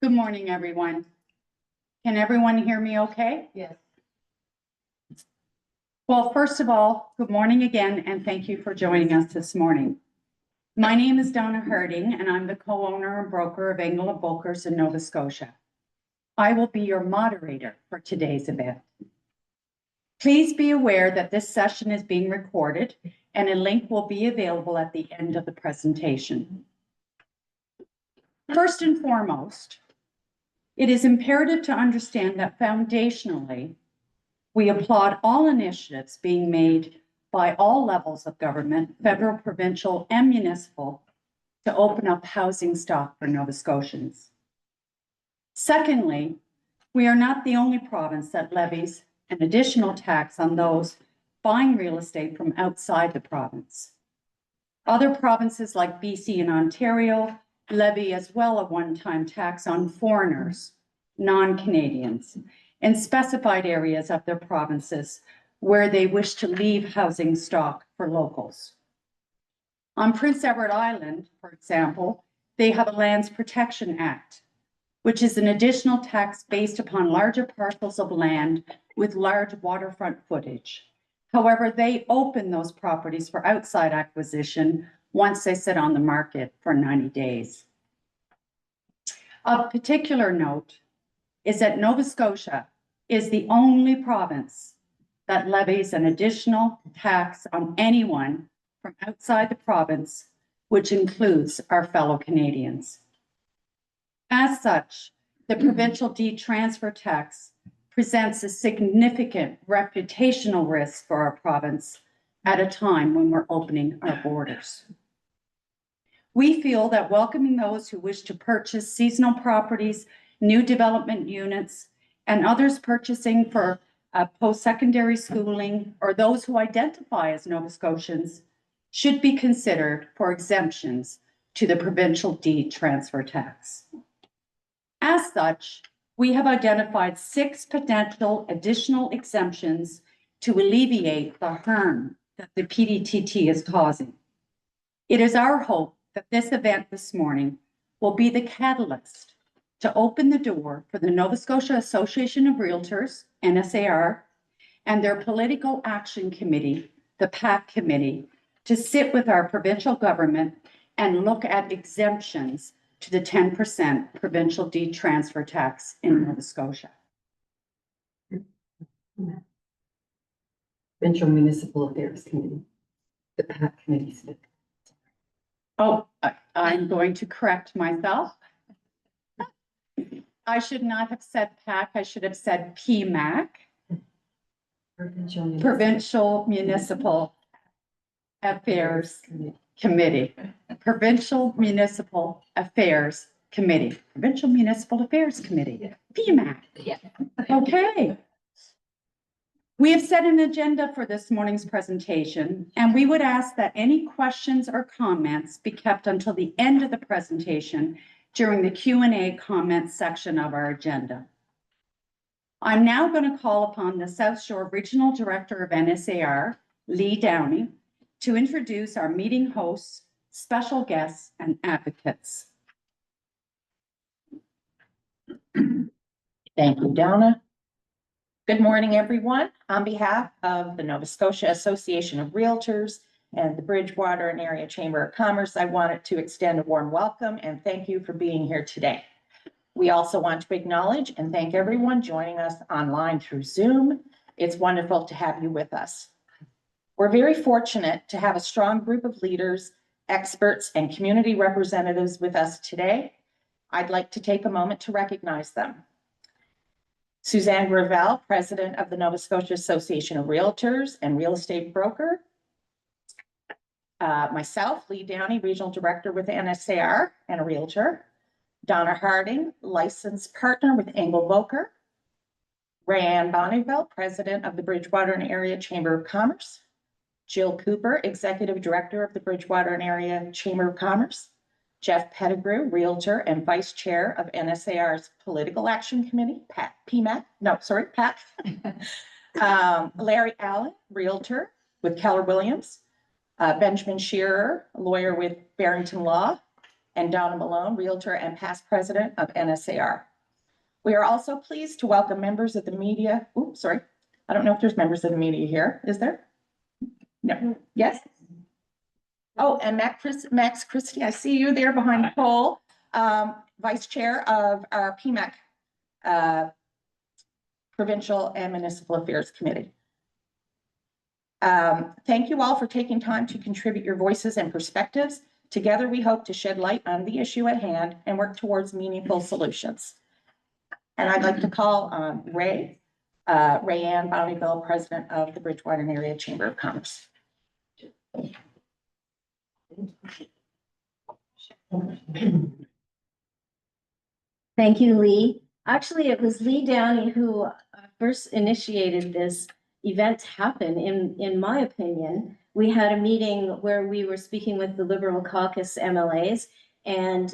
Good morning, everyone. Can everyone hear me okay? Yes. Well, first of all, good morning again, and thank you for joining us this morning. My name is Donna Harding, and I'm the co-owner and broker of Engel & Volkers in Nova Scotia. I will be your moderator for today's event. Please be aware that this session is being recorded, and a link will be available at the end of the presentation. First and foremost, it is imperative to understand that foundationally, we applaud all initiatives being made by all levels of government, federal, provincial, and municipal, to open up housing stock for Nova Scotians. Secondly, we are not the only province that levies an additional tax on those buying real estate from outside the province. Other provinces like BC and Ontario levy as well a one-time tax on foreigners, non-Canadians, in specified areas of their provinces where they wish to leave housing stock for locals. On Prince Edward Island, for example, they have a Lands Protection Act, which is an additional tax based upon larger parcels of land with large waterfront footage. However, they open those properties for outside acquisition once they sit on the market for 90 days. Of particular note is that Nova Scotia is the only province that levies an additional tax on anyone from outside the province, which includes our fellow Canadians. As such, the Provincial Deed Transfer Tax presents a significant reputational risk for our province at a time when we're opening our borders. We feel that welcoming those who wish to purchase seasonal properties, new development units, and others purchasing for post-secondary schooling, or those who identify as Nova Scotians, should be considered for exemptions to the Provincial Deed Transfer Tax. As such, we have identified 6 potential additional exemptions to alleviate the harm that the PDTT is causing. It is our hope that this event this morning will be the catalyst to open the door for the Nova Scotia Association of Realtors, NSAR, and their Political Action Committee, the PAC Committee, to sit with our provincial government and look at exemptions to the 10% provincial deed transfer tax in Nova Scotia. Provincial Municipal Affairs Committee, the PAC Committee. Oh, I'm going to correct myself. I should not have said PAC, I should have said PMAC, Provincial Municipal Affairs Committee. Provincial Municipal Affairs Committee. Provincial Municipal Affairs Committee. PMAC. Yeah. Okay. We have set an agenda for this morning's presentation, and we would ask that any questions or comments be kept until the end of the presentation during the Q&A comments section of our agenda. I'm now going to call upon the South Shore Regional Director of NSAR, Lee Downey, to introduce our meeting hosts, special guests, and advocates. Thank you, Donna. Good morning, everyone. On behalf of the Nova Scotia Association of Realtors and the Bridgewater and Area Chamber of Commerce, I wanted to extend a warm welcome and thank you for being here today. We also want to acknowledge and thank everyone joining us online through Zoom. It's wonderful to have you with us. We're very fortunate to have a strong group of leaders, experts, and community representatives with us today. I'd like to take a moment to recognize them. Suzanne Gravel, President of the Nova Scotia Association of Realtors and Real Estate Broker. Myself, Lee Downey, Regional Director with NSAR and a Realtor. Donna Harding, Licensed Partner with Engel Volker. Rayanne Bonneville, President of the Bridgewater and Area Chamber of Commerce. Jill Cooper, Executive Director of the Bridgewater and Area Chamber of Commerce. Jeff Pettigrew, Realtor and Vice Chair of NSAR's Political Action Committee, PMAC. Larry Allen, Realtor with Keller Williams. Benjamin Shearer, lawyer with Barrington Law. and Donna Malone, Realtor and past president of NSAR. We are also pleased to welcome members of the media. Oops, sorry. I don't know if there's members of the media here. Is there? No. Yes? Oh, and Max Christie, I see you there behind the pole, vice chair of our PMAC, Provincial and Municipal Affairs Committee. Thank you all for taking time to contribute your voices and perspectives. Together, we hope to shed light on the issue at hand and work towards meaningful solutions. And I'd like to call on Rayanne Bountyville, president of the Bridgewater Area Chamber of Commerce. Thank you, Lee. Actually, it was Lee Downey who first initiated this event happen, in my opinion. We had a meeting where we were speaking with the Liberal Caucus MLAs, and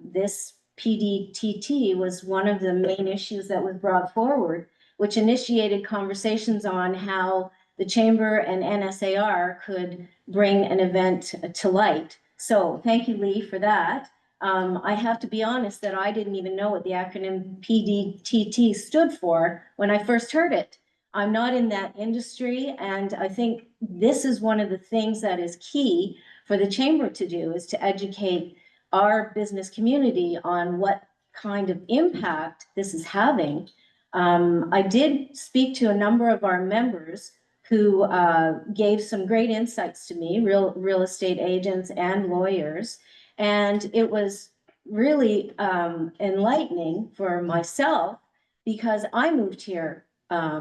this PDTT was one of the main issues that was brought forward, which initiated conversations on how the Chamber and NSAR could bring an event to light. So thank you, Lee, for that. I have to be honest that I didn't even know what the acronym PDTT stood for when I first heard it. I'm not in that industry, and I think this is one of the things that is key for the Chamber to do, is to educate our business community on what kind of impact this is having. I did speak to a number of our members who gave some great insights to me, real estate agents and lawyers. And it was really enlightening for myself, because I moved here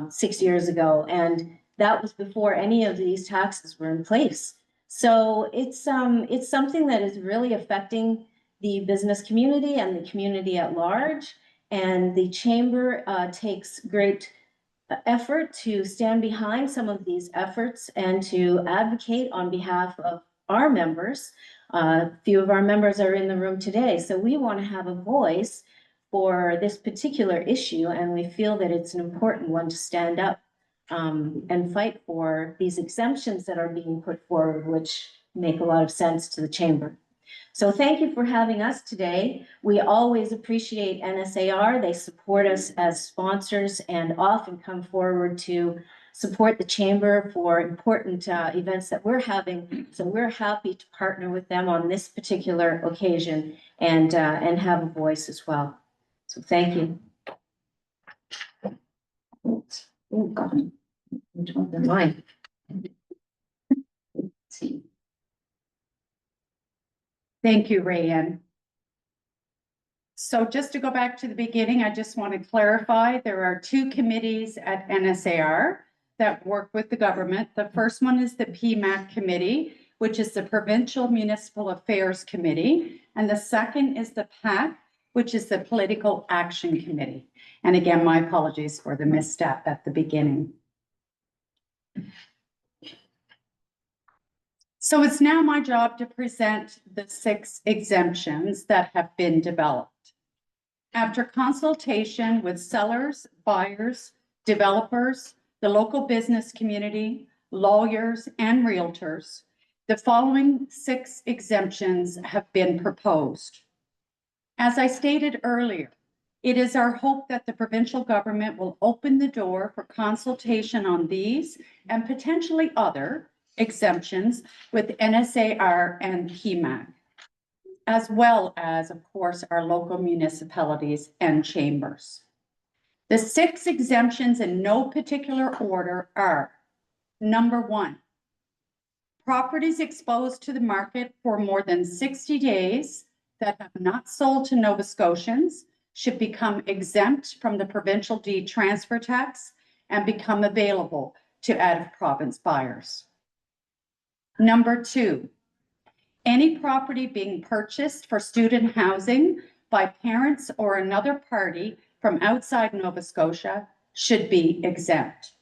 6 years ago, and that was before any of these taxes were in place. So it's something that is really affecting the business community and the community at large. And the Chamber takes great effort to stand behind some of these efforts and to advocate on behalf of our members. A few of our members are in the room today, so we want to have a voice for this particular issue, and we feel that it's an important one to stand up and fight for these exemptions that are being put forward, which make a lot of sense to the Chamber. So thank you for having us today. We always appreciate NSAR. They support us as sponsors and often come forward to support the Chamber for important events that we're having. So we're happy to partner with them on this particular occasion and have a voice as well. So thank you. Oh, God. Which one am I? Let's see. Thank you, Rayanne. So just to go back to the beginning, I just want to clarify, there are two committees at NSAR that work with the government. The first one is the PMAC committee, which is the Provincial Municipal Affairs Committee. And the second is the PAC, which is the Political Action Committee. And again, my apologies for the misstep at the beginning. So it's now my job to present the 6 exemptions that have been developed. After consultation with sellers, buyers, developers, the local business community, lawyers, and realtors, the following 6 exemptions have been proposed. As I stated earlier, it is our hope that the provincial government will open the door for consultation on these and potentially other exemptions with NSAR and PMAC, as well as, of course, our local municipalities and chambers. The 6 exemptions in no particular order are: number 1, properties exposed to the market for more than 60 days that have not sold to Nova Scotians should become exempt from the Provincial Deed Transfer Tax and become available to out-of-province buyers. Number 2, any property being purchased for student housing by parents or another party from outside Nova Scotia should be exempt.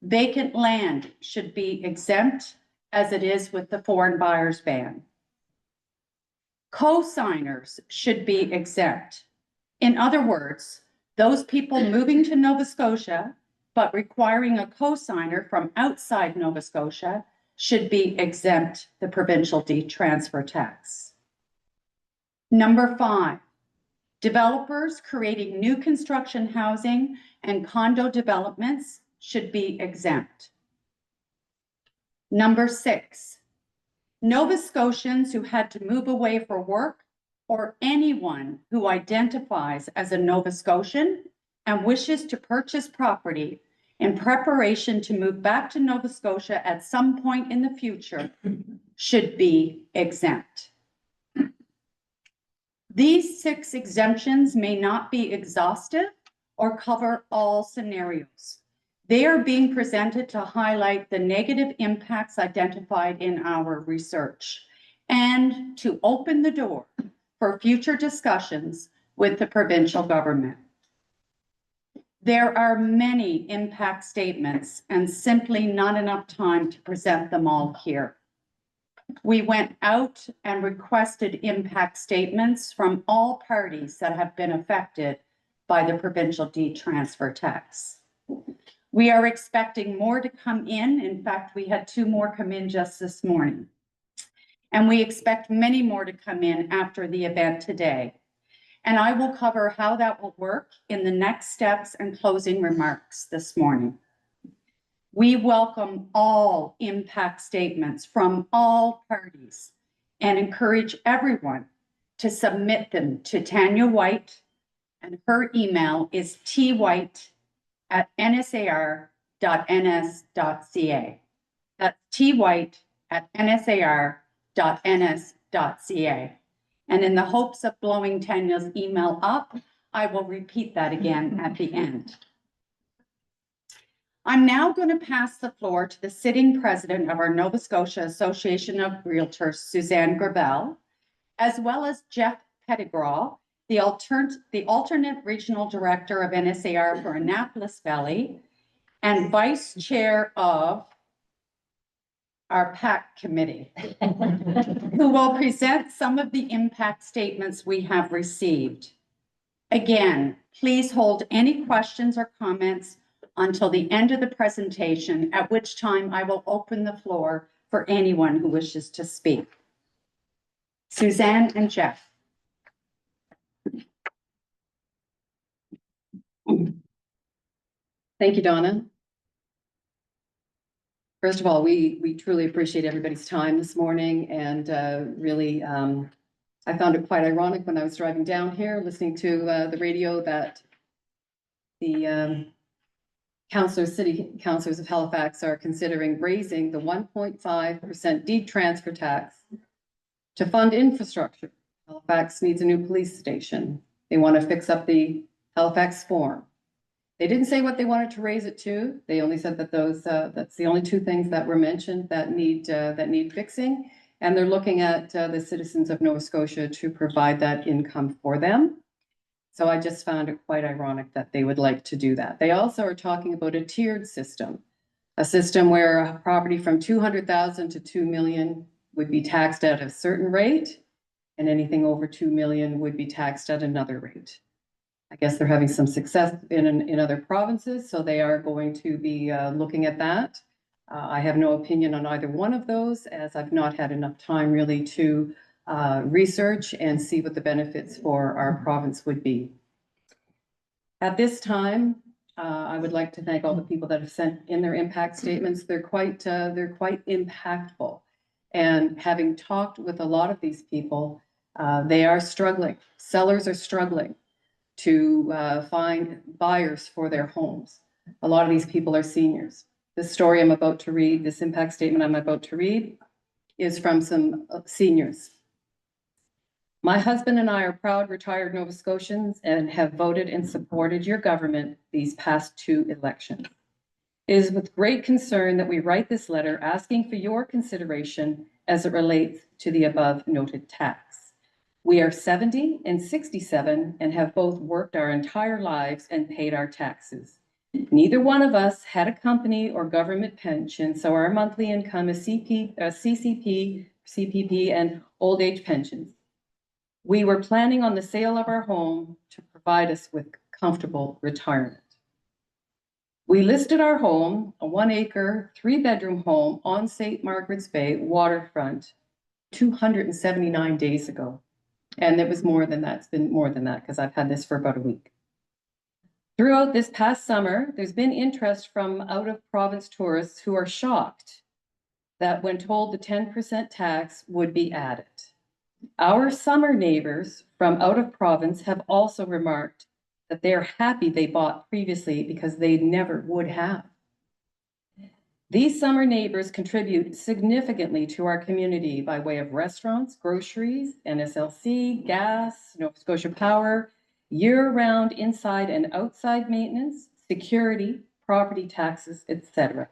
Vacant land should be exempt, as it is with the foreign buyers ban. Co-signers should be exempt. In other words, those people moving to Nova Scotia but requiring a co-signer from outside Nova Scotia should be exempt the Provincial Deed Transfer Tax. Number 5, developers creating new construction housing and condo developments should be exempt. Number 6, Nova Scotians who had to move away for work or anyone who identifies as a Nova Scotian and wishes to purchase property in preparation to move back to Nova Scotia at some point in the future should be exempt. These 6 exemptions may not be exhaustive or cover all scenarios. They are being presented to highlight the negative impacts identified in our research and to open the door for future discussions with the provincial government. There are many impact statements and simply not enough time to present them all here. We went out and requested impact statements from all parties that have been affected by the Provincial Deed Transfer Tax. We are expecting more to come in. In fact, we had 2 more come in just this morning. And we expect many more to come in after the event today. And I will cover how that will work in the next steps and closing remarks this morning. We welcome all impact statements from all parties and encourage everyone to submit them to Tanya White, and her email is twhite@nsar.ns.ca. That's twhite@nsar.ns.ca. And in the hopes of blowing Tanya's email up, I will repeat that again at the end. I'm now going to pass the floor to the sitting president of our Nova Scotia Association of Realtors, Suzanne Gravel, as well as Jeff Pettigrew, the alternate regional director of NSAR for Annapolis Valley and vice chair of our PAC committee, who will present some of the impact statements we have received. Again, please hold any questions or comments until the end of the presentation, at which time I will open the floor for anyone who wishes to speak. Suzanne and Jeff. Thank you, Donna. First of all, we truly appreciate everybody's time this morning, and really, I found it quite ironic when I was driving down here, listening to the radio, that the city councillors of Halifax are considering raising the 1.5% deed transfer tax to fund infrastructure. Halifax needs a new police station. They want to fix up the Halifax Forum. They didn't say what they wanted to raise it to. They only said that that's the only 2 things that were mentioned that need fixing. And they're looking at the citizens of Nova Scotia to provide that income for them. So I just found it quite ironic that they would like to do that. They also are talking about a tiered system, a system where a property from 200,000 to 2 million would be taxed at a certain rate, and anything over 2 million would be taxed at another rate. I guess they're having some success in other provinces, so they are going to be looking at that. I have no opinion on either one of those, as I've not had enough time really to research and see what the benefits for our province would be. At this time, I would like to thank all the people that have sent in their impact statements. They're quite impactful. And having talked with a lot of these people, they are struggling. Sellers are struggling to find buyers for their homes. A lot of these people are seniors. This story I'm about to read, this impact statement I'm about to read, is from some seniors. My husband and I are proud retired Nova Scotians and have voted and supported your government these past 2 elections. It is with great concern that we write this letter asking for your consideration as it relates to the above noted tax. We are 70 and 67 and have both worked our entire lives and paid our taxes. Neither one of us had a company or government pension, so our monthly income is CCP, CPP, and old age pensions. We were planning on the sale of our home to provide us with comfortable retirement. We listed our home, a 1-acre, 3-bedroom home on St. Margaret's Bay waterfront, 279 days ago. And it was more than that. It's been more than that because I've had this for about a week. Throughout this past summer, there's been interest from out-of-province tourists who are shocked that when told the 10% tax would be added. Our summer neighbors from out of province have also remarked that they are happy they bought previously because they never would have. These summer neighbors contribute significantly to our community by way of restaurants, groceries, NSLC, gas, Nova Scotia Power, year-round inside and outside maintenance, security, property taxes, etc.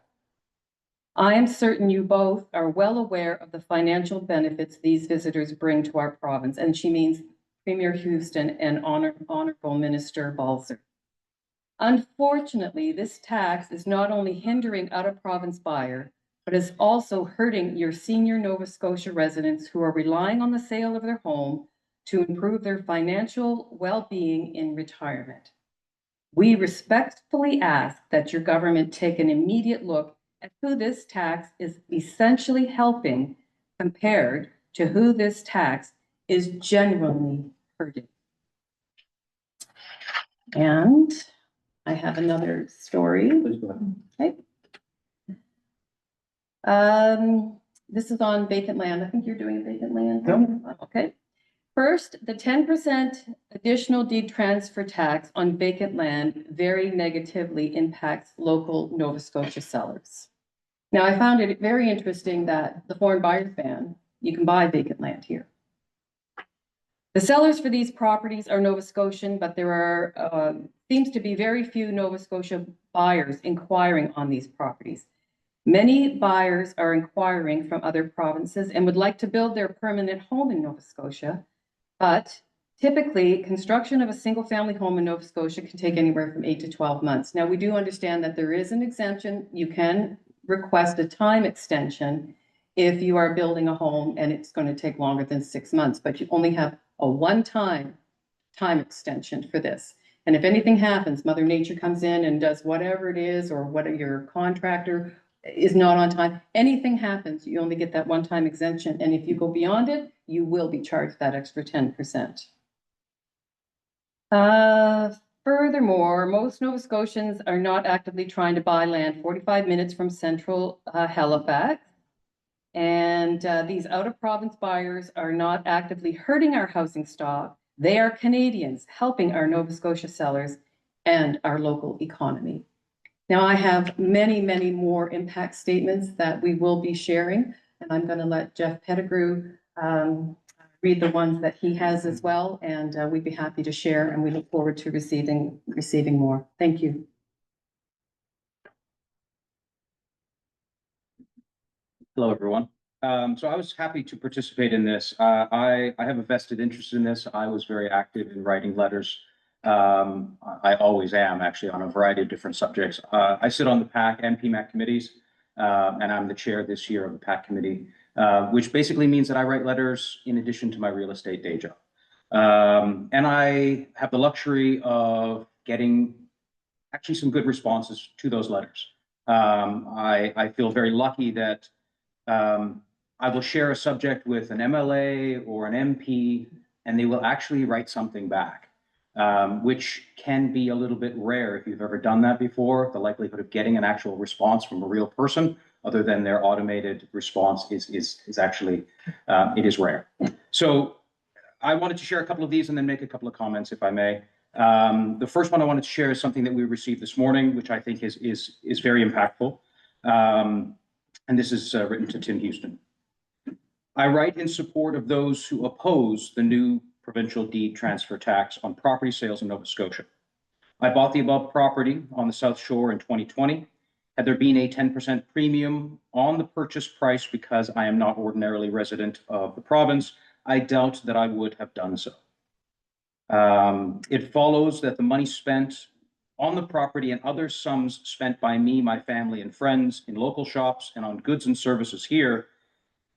I am certain you both are well aware of the financial benefits these visitors bring to our province, and she means Premier Houston and Honorable Minister Balzer. Unfortunately, this tax is not only hindering out-of-province buyer, but is also hurting your senior Nova Scotia residents who are relying on the sale of their home to improve their financial well-being in retirement. We respectfully ask that your government take an immediate look at who this tax is essentially helping compared to who this tax is genuinely hurting. And I have another story. Please go ahead. Okay. This is on vacant land. I think you're doing vacant land. Yep. Okay. First, the 10% additional deed transfer tax on vacant land very negatively impacts local Nova Scotia sellers. Now, I found it very interesting that the foreign buyers ban, you can buy vacant land here. The sellers for these properties are Nova Scotian, but there are seems to be very few Nova Scotia buyers inquiring on these properties. Many buyers are inquiring from other provinces and would like to build their permanent home in Nova Scotia, but typically construction of a single-family home in Nova Scotia can take anywhere from 8 to 12 months. Now, we do understand that there is an exemption. You can request a time extension if you are building a home and it's going to take longer than 6 months, but you only have a one-time time extension for this. And if anything happens, Mother Nature comes in and does whatever it is, or what your contractor is not on time, anything happens, you only get that one-time exemption. And if you go beyond it, you will be charged that extra 10%. Furthermore, most Nova Scotians are not actively trying to buy land 45 minutes from central Halifax. And these out-of-province buyers are not actively hurting our housing stock. They are Canadians helping our Nova Scotia sellers and our local economy. Now, I have many, many more impact statements that we will be sharing, and I'm going to let Jeff Pettigrew read the ones that he has as well, and we'd be happy to share, and we look forward to receiving more. Thank you. Hello, everyone. So I was happy to participate in this. I have a vested interest in this. I was very active in writing letters. I always am, actually, on a variety of different subjects. I sit on the PAC and PMAC committees, and I'm the chair this year of the PAC committee, which basically means that I write letters in addition to my real estate day job. And I have the luxury of getting actually some good responses to those letters. I feel very lucky that I will share a subject with an MLA or an MP, and they will actually write something back, which can be a little bit rare if you've ever done that before. The likelihood of getting an actual response from a real person, other than their automated response, is actually it is rare. So I wanted to share a couple of these and then make a couple of comments, if I may. The first one I wanted to share is something that we received this morning, which I think is very impactful. And this is written to Tim Houston. I write in support of those who oppose the new provincial deed transfer tax on property sales in Nova Scotia. I bought the above property on the South Shore in 2020. Had there been a 10% premium on the purchase price because I am not ordinarily resident of the province, I doubt that I would have done so. It follows that the money spent on the property and other sums spent by me, my family, and friends in local shops and on goods and services here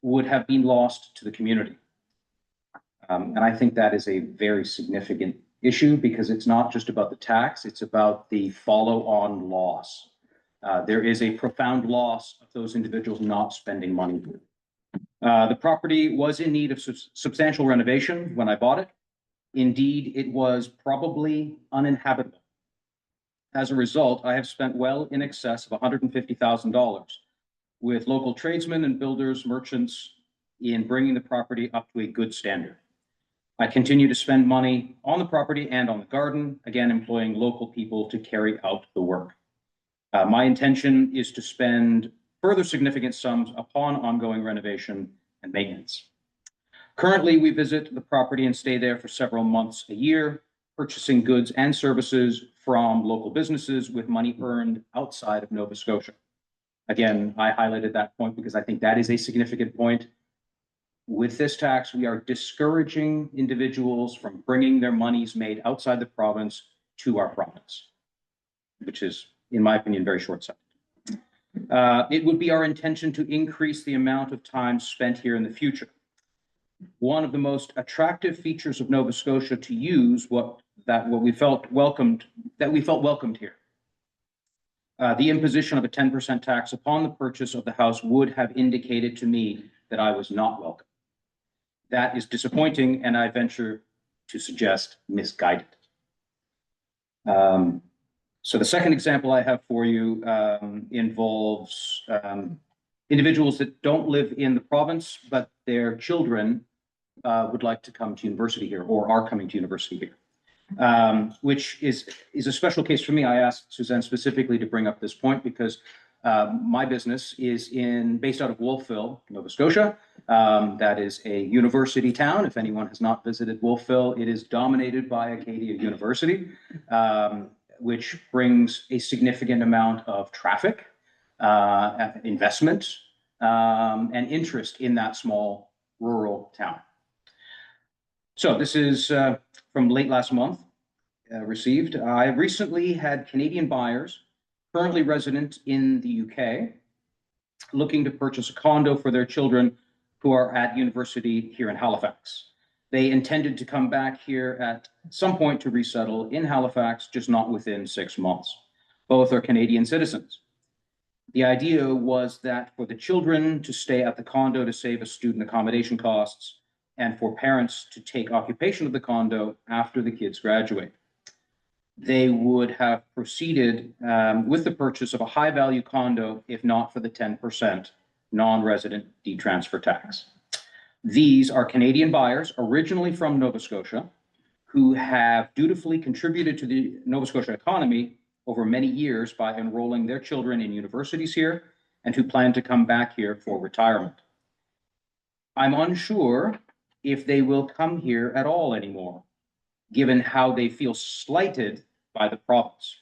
would have been lost to the community. And I think that is a very significant issue because it's not just about the tax, it's about the follow-on loss. There is a profound loss of those individuals not spending money. The property was in need of substantial renovation when I bought it. Indeed, it was probably uninhabitable. As a result, I have spent well in excess of $150,000 with local tradesmen and builders, merchants in bringing the property up to a good standard. I continue to spend money on the property and on the garden, again, employing local people to carry out the work. My intention is to spend further significant sums upon ongoing renovation and maintenance. Currently, we visit the property and stay there for several months a year, purchasing goods and services from local businesses with money earned outside of Nova Scotia. Again, I highlighted that point because I think that is a significant point. With this tax, we are discouraging individuals from bringing their monies made outside the province to our province, which is, in my opinion, very short-sighted. It would be our intention to increase the amount of time spent here in the future. One of the most attractive features of Nova Scotia to use we felt welcomed here. The imposition of a 10% tax upon the purchase of the house would have indicated to me that I was not welcome. That is disappointing, and I venture to suggest misguided. So the second example I have for you involves individuals that don't live in the province, but their children would like to come to university here or are coming to university here, which is a special case for me. I asked Suzanne specifically to bring up this point because my business is based out of Wolfville, Nova Scotia. That is a university town. If anyone has not visited Wolfville, it is dominated by Acadia University, which brings a significant amount of traffic, investment, and interest in that small rural town. So this is from late last month, received. I recently had Canadian buyers currently resident in the UK looking to purchase a condo for their children who are at university here in Halifax. They intended to come back here at some point to resettle in Halifax, just not within 6 months. Both are Canadian citizens. The idea was that for the children to stay at the condo to save us student accommodation costs and for parents to take occupation of the condo after the kids graduate. They would have proceeded with the purchase of a high-value condo if not for the 10% non-resident deed transfer tax. These are Canadian buyers originally from Nova Scotia who have dutifully contributed to the Nova Scotia economy over many years by enrolling their children in universities here and who plan to come back here for retirement. I'm unsure if they will come here at all anymore, given how they feel slighted by the province.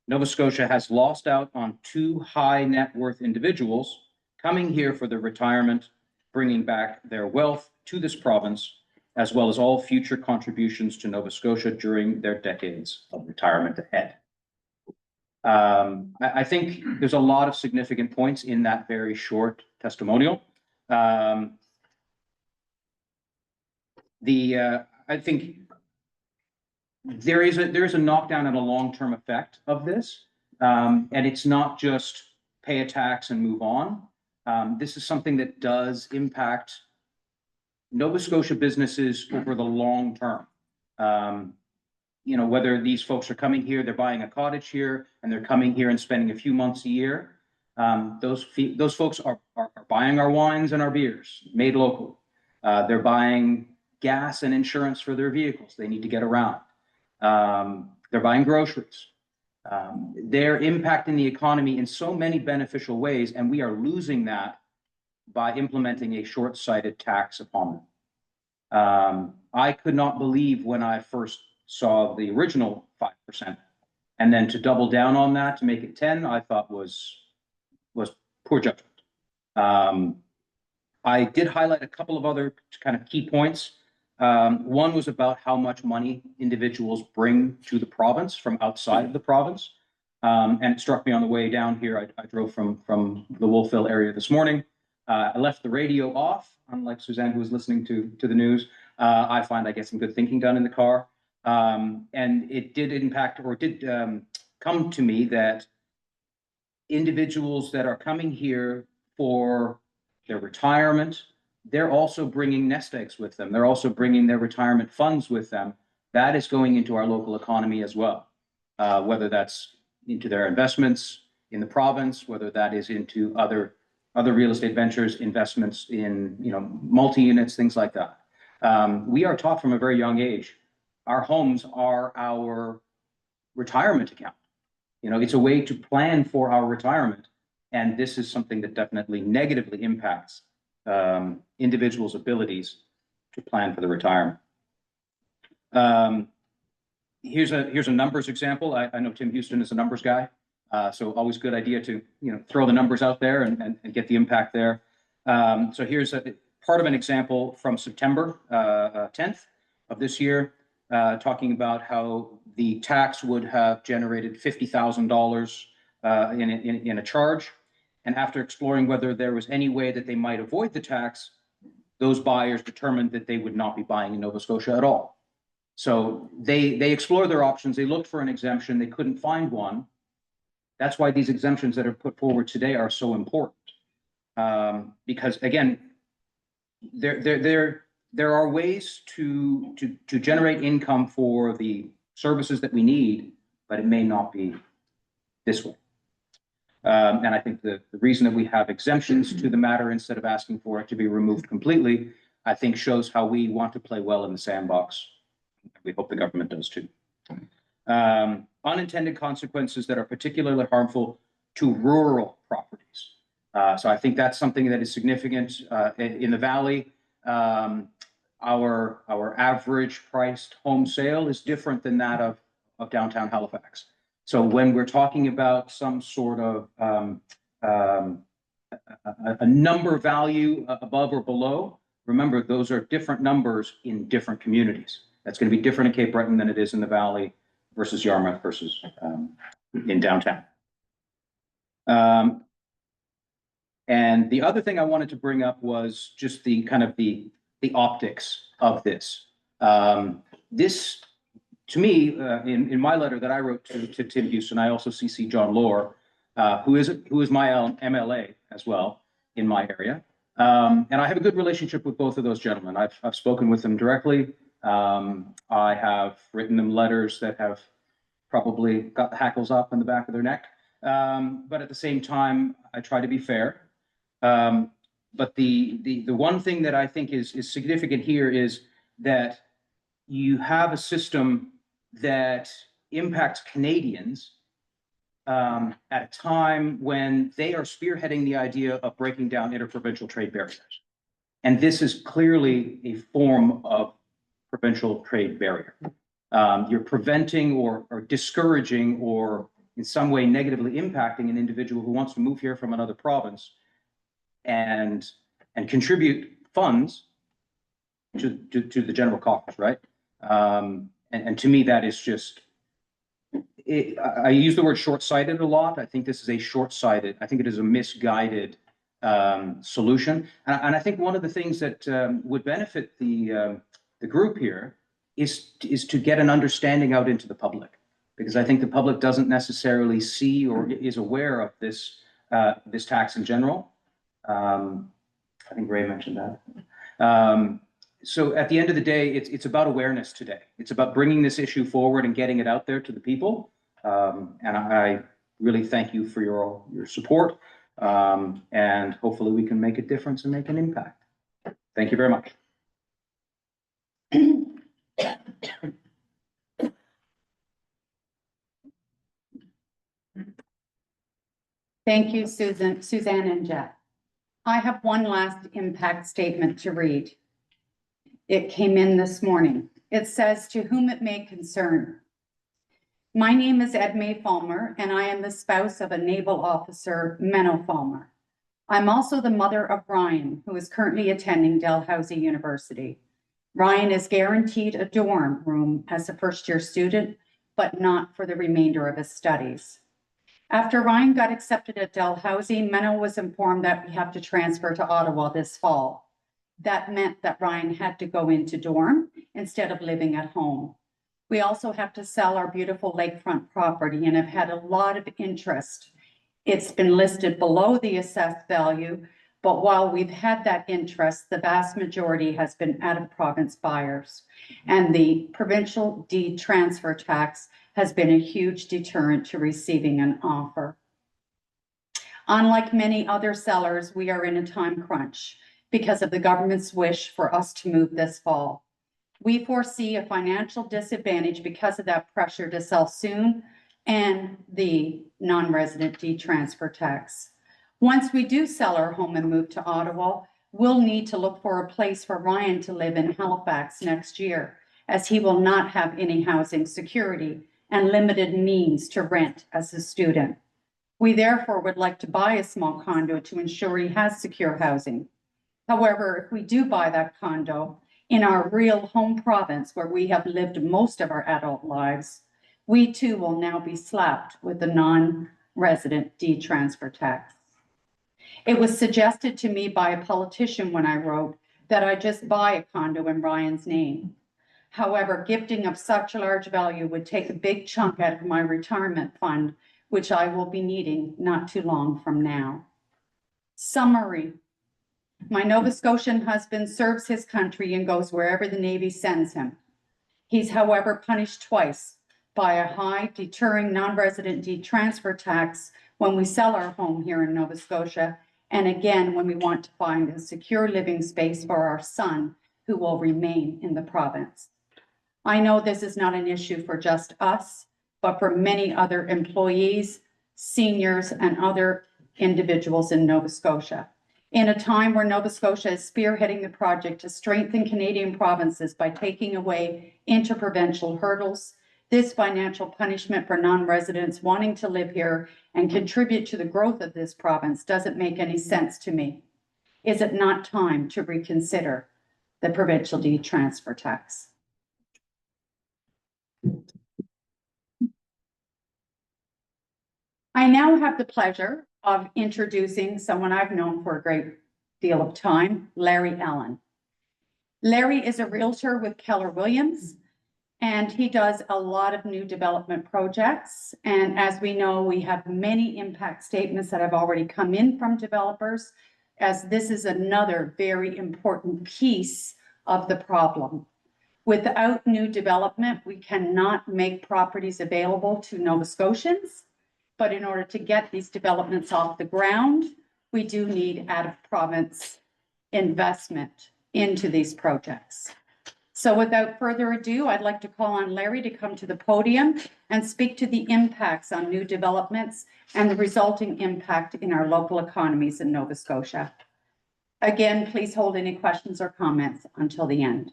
Nova Scotia has lost out on 2 high net worth individuals coming here for their retirement, bringing back their wealth to this province, as well as all future contributions to Nova Scotia during their decades of retirement ahead. I think there's a lot of significant points in that very short testimonial. I think there is a knockdown and a long-term effect of this, and it's not just pay a tax and move on. This is something that does impact Nova Scotia businesses over the long term. You know, whether these folks are coming here, they're buying a cottage here, and they're coming here and spending a few months a year. Those folks are buying our wines and our beers made local. They're buying gas and insurance for their vehicles. They need to get around. They're buying groceries. They're impacting the economy in so many beneficial ways, and we are losing that by implementing a short-sighted tax upon them. I could not believe when I first saw the original 5%, and then to double down on that to make it 10, I thought was poor judgment. I did highlight a couple of other kind of key points. One was about how much money individuals bring to the province from outside of the province. And it struck me on the way down here. I drove from the Wolfville area this morning. I left the radio off, unlike Suzanne, who was listening to the news. I find I get some good thinking done in the car. And it did impact, or did come to me that individuals that are coming here for their retirement, they're also bringing nest eggs with them. They're also bringing their retirement funds with them. That is going into our local economy as well, whether that's into their investments in the province, whether that is into other real estate ventures, investments in, multi-units, things like that. We are taught from a very young age, our homes are our retirement account. It's a way to plan for our retirement. And this is something that definitely negatively impacts individuals' abilities to plan for the retirement. Here's a numbers example. I know Tim Houston is a numbers guy. So always good idea to, throw the numbers out there and get the impact there. So here's a part of an example from September 10th of this year, talking about how the tax would have generated $50,000 in a charge. And after exploring whether there was any way that they might avoid the tax, those buyers determined that they would not be buying in Nova Scotia at all. So they explored their options. They looked for an exemption. They couldn't find one. That's why these exemptions that are put forward today are so important. Because again, there are ways to generate income for the services that we need, but it may not be this way. And I think the reason that we have exemptions to the matter instead of asking for it to be removed completely, I think shows how we want to play well in the sandbox. We hope the government does too. Unintended consequences that are particularly harmful to rural properties. So I think that's something that is significant in the Valley. Our average priced home sale is different than that of downtown Halifax. So when we're talking about some sort of a number value above or below, remember those are different numbers in different communities. That's going to be different in Cape Breton than it is in the Valley versus Yarmouth versus in downtown. And the other thing I wanted to bring up was just the kind of the optics of this. This, to me, in my letter that I wrote to Tim Houston, I also CC John Lohr, who is my MLA as well in my area. And I have a good relationship with both of those gentlemen. I've spoken with them directly. I have written them letters that have probably got the hackles up in the back of their neck. But at the same time, I try to be fair. But the one thing that I think is significant here is that you have a system that impacts Canadians at a time when they are spearheading the idea of breaking down interprovincial trade barriers. And this is clearly a form of provincial trade barrier. You're preventing or discouraging or in some way negatively impacting an individual who wants to move here from another province and contribute funds to the general coffers, right? And to me, that is just, I use the word short-sighted a lot. I think this is a short-sighted, I think it is a misguided solution. And I think one of the things that would benefit the group here is to get an understanding out into the public, because I think the public doesn't necessarily see or is aware of this tax in general. I think Ray mentioned that. So at the end of the day, it's about awareness today. It's about bringing this issue forward and getting it out there to the people. And I really thank you for your support. And hopefully we can make a difference and make an impact. Thank you very much. Thank you, Suzanne and Jeff. I have one last impact statement to read. It came in this morning. It says, "To whom it may concern. My name is Edmé Falmer, and I am the spouse of a naval officer, Menno Falmer. I'm also the mother of Ryan, who is currently attending Dalhousie University. Ryan is guaranteed a dorm room as a first-year student, but not for the remainder of his studies. After Ryan got accepted at Dalhousie, Menno was informed that we have to transfer to Ottawa this fall. That meant that Ryan had to go into dorm instead of living at home. We also have to sell our beautiful lakefront property and have had a lot of interest. It's been listed below the assessed value But while we've had that interest, the vast majority has been out-of-province buyers. And the Provincial Deed Transfer Tax has been a huge deterrent to receiving an offer. Unlike many other sellers, we are in a time crunch because of the government's wish for us to move this fall. We foresee a financial disadvantage because of that pressure to sell soon and the non-resident deed transfer tax. Once we do sell our home and move to Ottawa, we'll need to look for a place for Ryan to live in Halifax next year, as he will not have any housing security and limited means to rent as a student. We therefore would like to buy a small condo to ensure he has secure housing. However, if we do buy that condo in our real home province where we have lived most of our adult lives, we too will now be slapped with the non-resident deed transfer tax. It was suggested to me by a politician when I wrote that I just buy a condo in Ryan's name. However, gifting of such a large value would take a big chunk out of my retirement fund, which I will be needing not too long from now. Summary. My Nova Scotian husband serves his country and goes wherever the Navy sends him. He's, however, punished twice by a high deterring non-resident deed transfer tax when we sell our home here in Nova Scotia, and again when we want to find a secure living space for our son who will remain in the province. I know this is not an issue for just us, but for many other employees, seniors, and other individuals in Nova Scotia. In a time where Nova Scotia is spearheading the project to strengthen Canadian provinces by taking away interprovincial hurdles, this financial punishment for non-residents wanting to live here and contribute to the growth of this province doesn't make any sense to me. Is it not time to reconsider the provincial deed transfer tax? I now have the pleasure of introducing someone I've known for a great deal of time, Larry Allen. Larry is a realtor with Keller Williams, and he does a lot of new development projects. And as we know, we have many impact statements that have already come in from developers, as this is another very important piece of the problem. Without new development, we cannot make properties available to Nova Scotians. But in order to get these developments off the ground, we do need out-of-province investment into these projects. So without further ado, I'd like to call on Larry to come to the podium and speak to the impacts on new developments and the resulting impact in our local economies in Nova Scotia. Again, please hold any questions or comments until the end.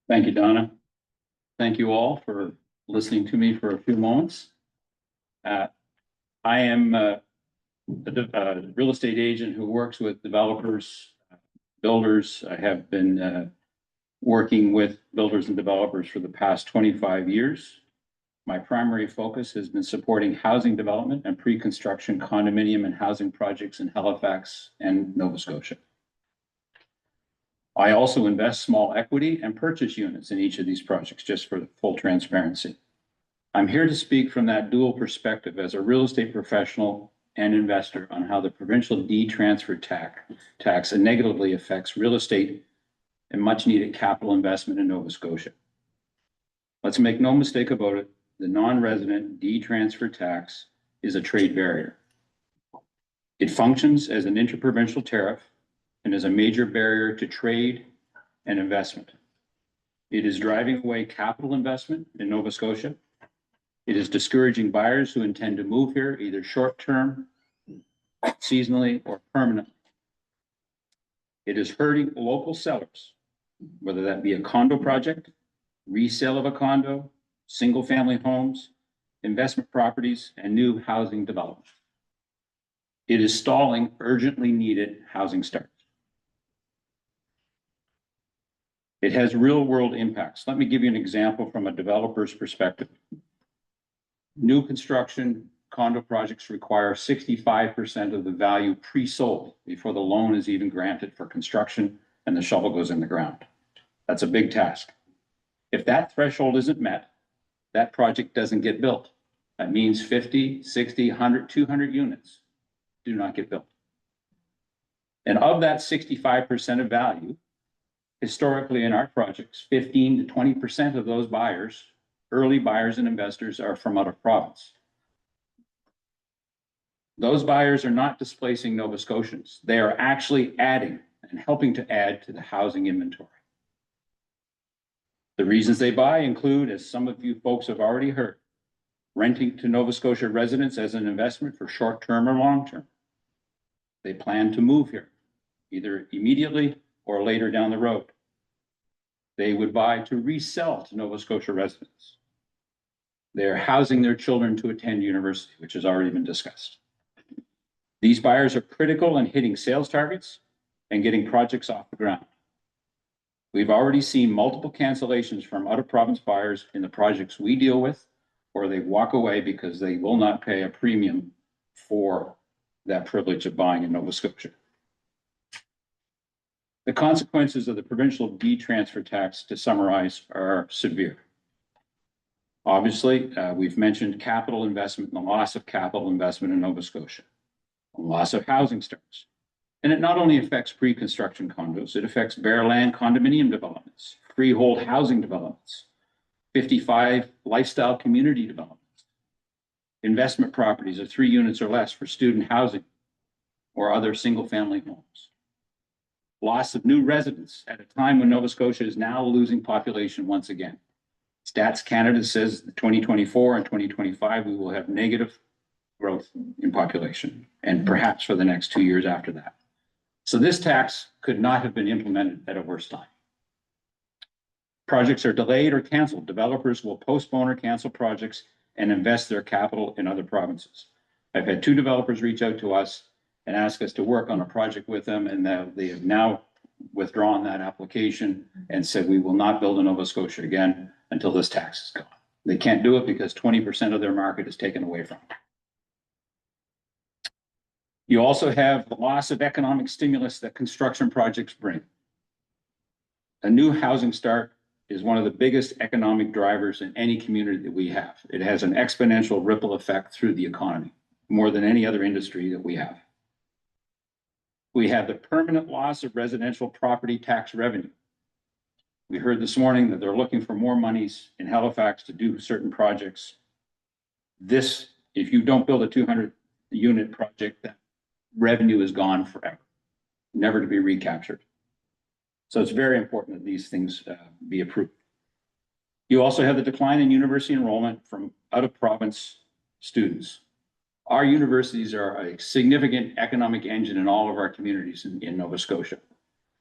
Thank you, Donna. Thank you all for listening to me for a few moments. I am a real estate agent who works with developers, builders. I have been working with builders and developers for the past 25 years. My primary focus has been supporting housing development and pre-construction condominium and housing projects in Halifax and Nova Scotia. I also invest small equity and purchase units in each of these projects, just for full transparency. I'm here to speak from that dual perspective as a real estate professional and investor on how the provincial deed transfer tax negatively affects real estate and much needed capital investment in Nova Scotia. Let's make no mistake about it, the non-resident deed transfer tax is a trade barrier. It functions as an interprovincial tariff and is a major barrier to trade and investment. It is driving away capital investment in Nova Scotia. It is discouraging buyers who intend to move here either short-term, seasonally, or permanently. It is hurting local sellers, whether that be a condo project, resale of a condo, single-family homes, investment properties, and new housing development. It is stalling urgently needed housing starts. It has real-world impacts. Let me give you an example from a developer's perspective. New construction condo projects require 65% of the value pre-sold before the loan is even granted for construction and the shovel goes in the ground. That's a big task. If that threshold isn't met, that project doesn't get built. That means 50, 60, 100, 200 units do not get built. And of that 65% of value, historically in our projects, 15 to 20% of those buyers, early buyers and investors, are from out of province. Those buyers are not displacing Nova Scotians. They are actually adding and helping to add to the housing inventory. The reasons they buy include, as some of you folks have already heard, renting to Nova Scotia residents as an investment for short-term or long-term. They plan to move here, either immediately or later down the road. They would buy to resell to Nova Scotia residents. They're housing their children to attend university, which has already been discussed. These buyers are critical in hitting sales targets and getting projects off the ground. We've already seen multiple cancellations from out-of-province buyers in the projects we deal with, or they walk away because they will not pay a premium for that privilege of buying in Nova Scotia. The consequences of the Provincial Deed Transfer Tax, to summarize, are severe. Obviously, we've mentioned capital investment and the loss of capital investment in Nova Scotia, the loss of housing starts. And it not only affects pre-construction condos, it affects bare land condominium developments, freehold housing developments, 55 lifestyle community developments, investment properties of 3 units or less for student housing or other single-family homes. Loss of new residents at a time when Nova Scotia is now losing population once again. Stats Canada says 2024 and 2025, we will have negative growth in population, and perhaps for the next 2 years after that. So this tax could not have been implemented at a worse time. Projects are delayed or canceled. Developers will postpone or cancel projects and invest their capital in other provinces. I've had 2 developers reach out to us and ask us to work on a project with them, and they have now withdrawn that application and said we will not build in Nova Scotia again until this tax is gone. They can't do it because 20% of their market is taken away from them. You also have the loss of economic stimulus that construction projects bring. A new housing start is one of the biggest economic drivers in any community that we have. It has an exponential ripple effect through the economy, more than any other industry that we have. We have the permanent loss of residential property tax revenue. We heard this morning that they're looking for more monies in Halifax to do certain projects. This, if you don't build a 200-unit project, that revenue is gone forever, never to be recaptured. So it's very important that these things be approved. You also have the decline in university enrollment from out-of-province students. Our universities are a significant economic engine in all of our communities in Nova Scotia.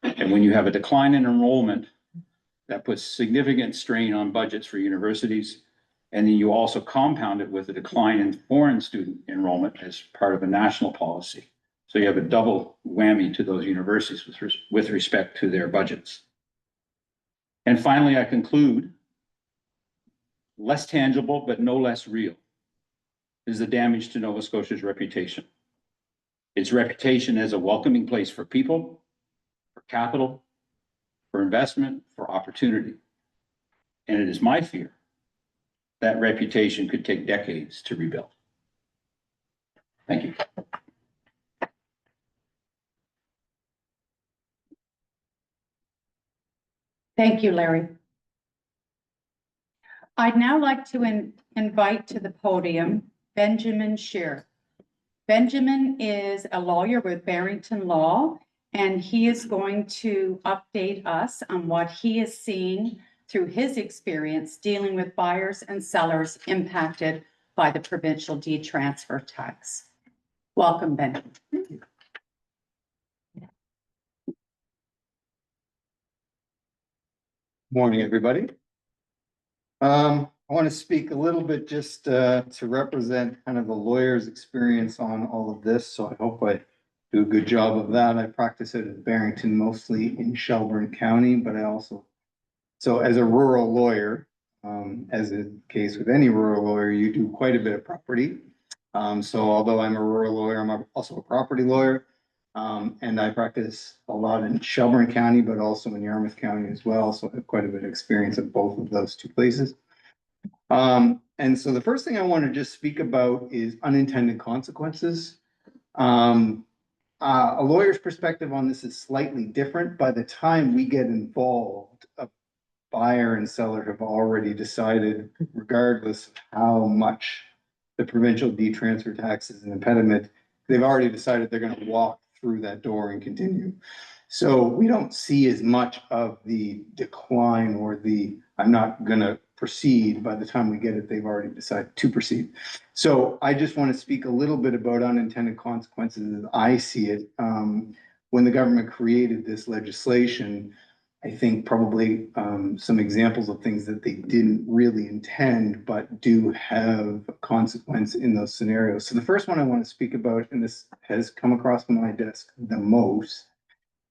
And when you have a decline in enrollment, that puts significant strain on budgets for universities. And then you also compound it with a decline in foreign student enrollment as part of a national policy. So you have a double whammy to those universities with respect to their budgets. And finally, I conclude, less tangible, but no less real, is the damage to Nova Scotia's reputation. Its reputation as a welcoming place for people, for capital, for investment, for opportunity. And it is my fear that reputation could take decades to rebuild. Thank you. Thank you, Larry. I'd now like to invite to the podium Benjamin Shear. Benjamin is a lawyer with Barrington Law, and he is going to update us on what he is seeing through his experience dealing with buyers and sellers impacted by the Provincial Deed Transfer Tax. Welcome, Benjamin. Morning, everybody. I want to speak a little bit just to represent kind of the lawyer's experience on all of this. So I hope I do a good job of that. I practice it at Barrington, mostly in Shelburne County, but I also, so as a rural lawyer, as is the case with any rural lawyer, you do quite a bit of property. So although I'm a rural lawyer, I'm also a property lawyer. And I practice a lot in Shelburne County, but also in Yarmouth County as well. So I have quite a bit of experience of both of those 2 places. And so the first thing I want to just speak about is unintended consequences. A lawyer's perspective on this is slightly different. By the time we get involved, a buyer and seller have already decided, regardless of how much the provincial deed transfer tax is an impediment, they've already decided they're going to walk through that door and continue. So we don't see as much of the decline or the I'm not going to proceed. By the time we get it, they've already decided to proceed. So I just want to speak a little bit about unintended consequences as I see it. When the government created this legislation, I think probably some examples of things that they didn't really intend, but do have a consequence in those scenarios. So the first one I want to speak about, and this has come across my desk the most,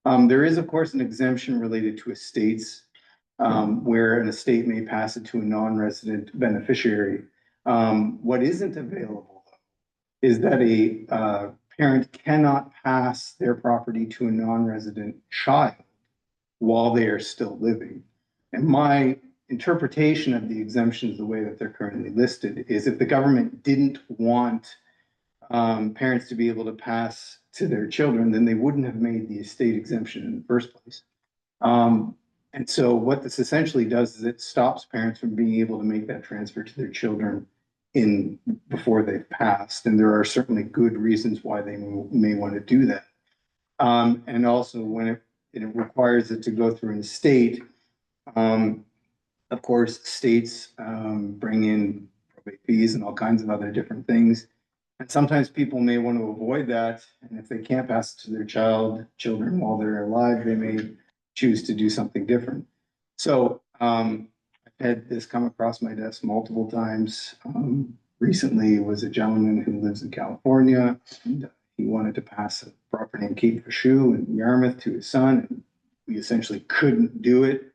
there is, of course, an exemption related to estates, where an estate may pass it to a non-resident beneficiary. What isn't available is that a parent cannot pass their property to a non-resident child while they are still living. And my interpretation of the exemptions, the way that they're currently listed, is if the government didn't want parents to be able to pass to their children, then they wouldn't have made the estate exemption in the first place. And so what this essentially does is it stops parents from being able to make that transfer to their children before they've passed. And there are certainly good reasons why they may want to do that. And also when it requires it to go through an estate, of course, states bring in probate fees and all kinds of other different things. And sometimes people may want to avoid that. And if they can't pass it to their children while they're alive, they may choose to do something different. So I've had this come across my desk multiple times. Recently was a gentleman who lives in California, and he wanted to pass a property in Cape Fichu in Yarmouth to his son. And we essentially couldn't do it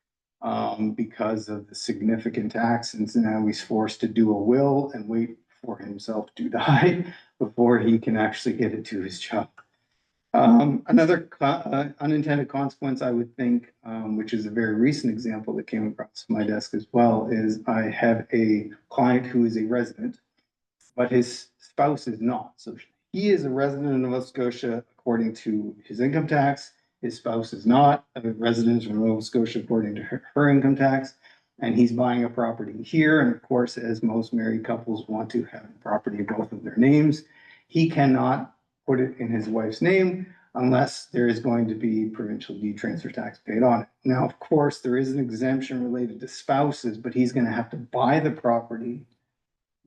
because of the significant tax. And so now he's forced to do a will and wait for himself to die before he can actually get it to his child. Another unintended consequence, I would think, which is a very recent example that came across my desk as well, is I have a client who is a resident, but his spouse is not. So he is a resident of Nova Scotia according to his income tax. His spouse is not a resident of Nova Scotia according to her income tax. And he's buying a property here. And of course, as most married couples want to have property in both of their names, he cannot put it in his wife's name unless there is going to be provincial deed transfer tax paid on it. Now, of course, there is an exemption related to spouses, but he's going to have to buy the property,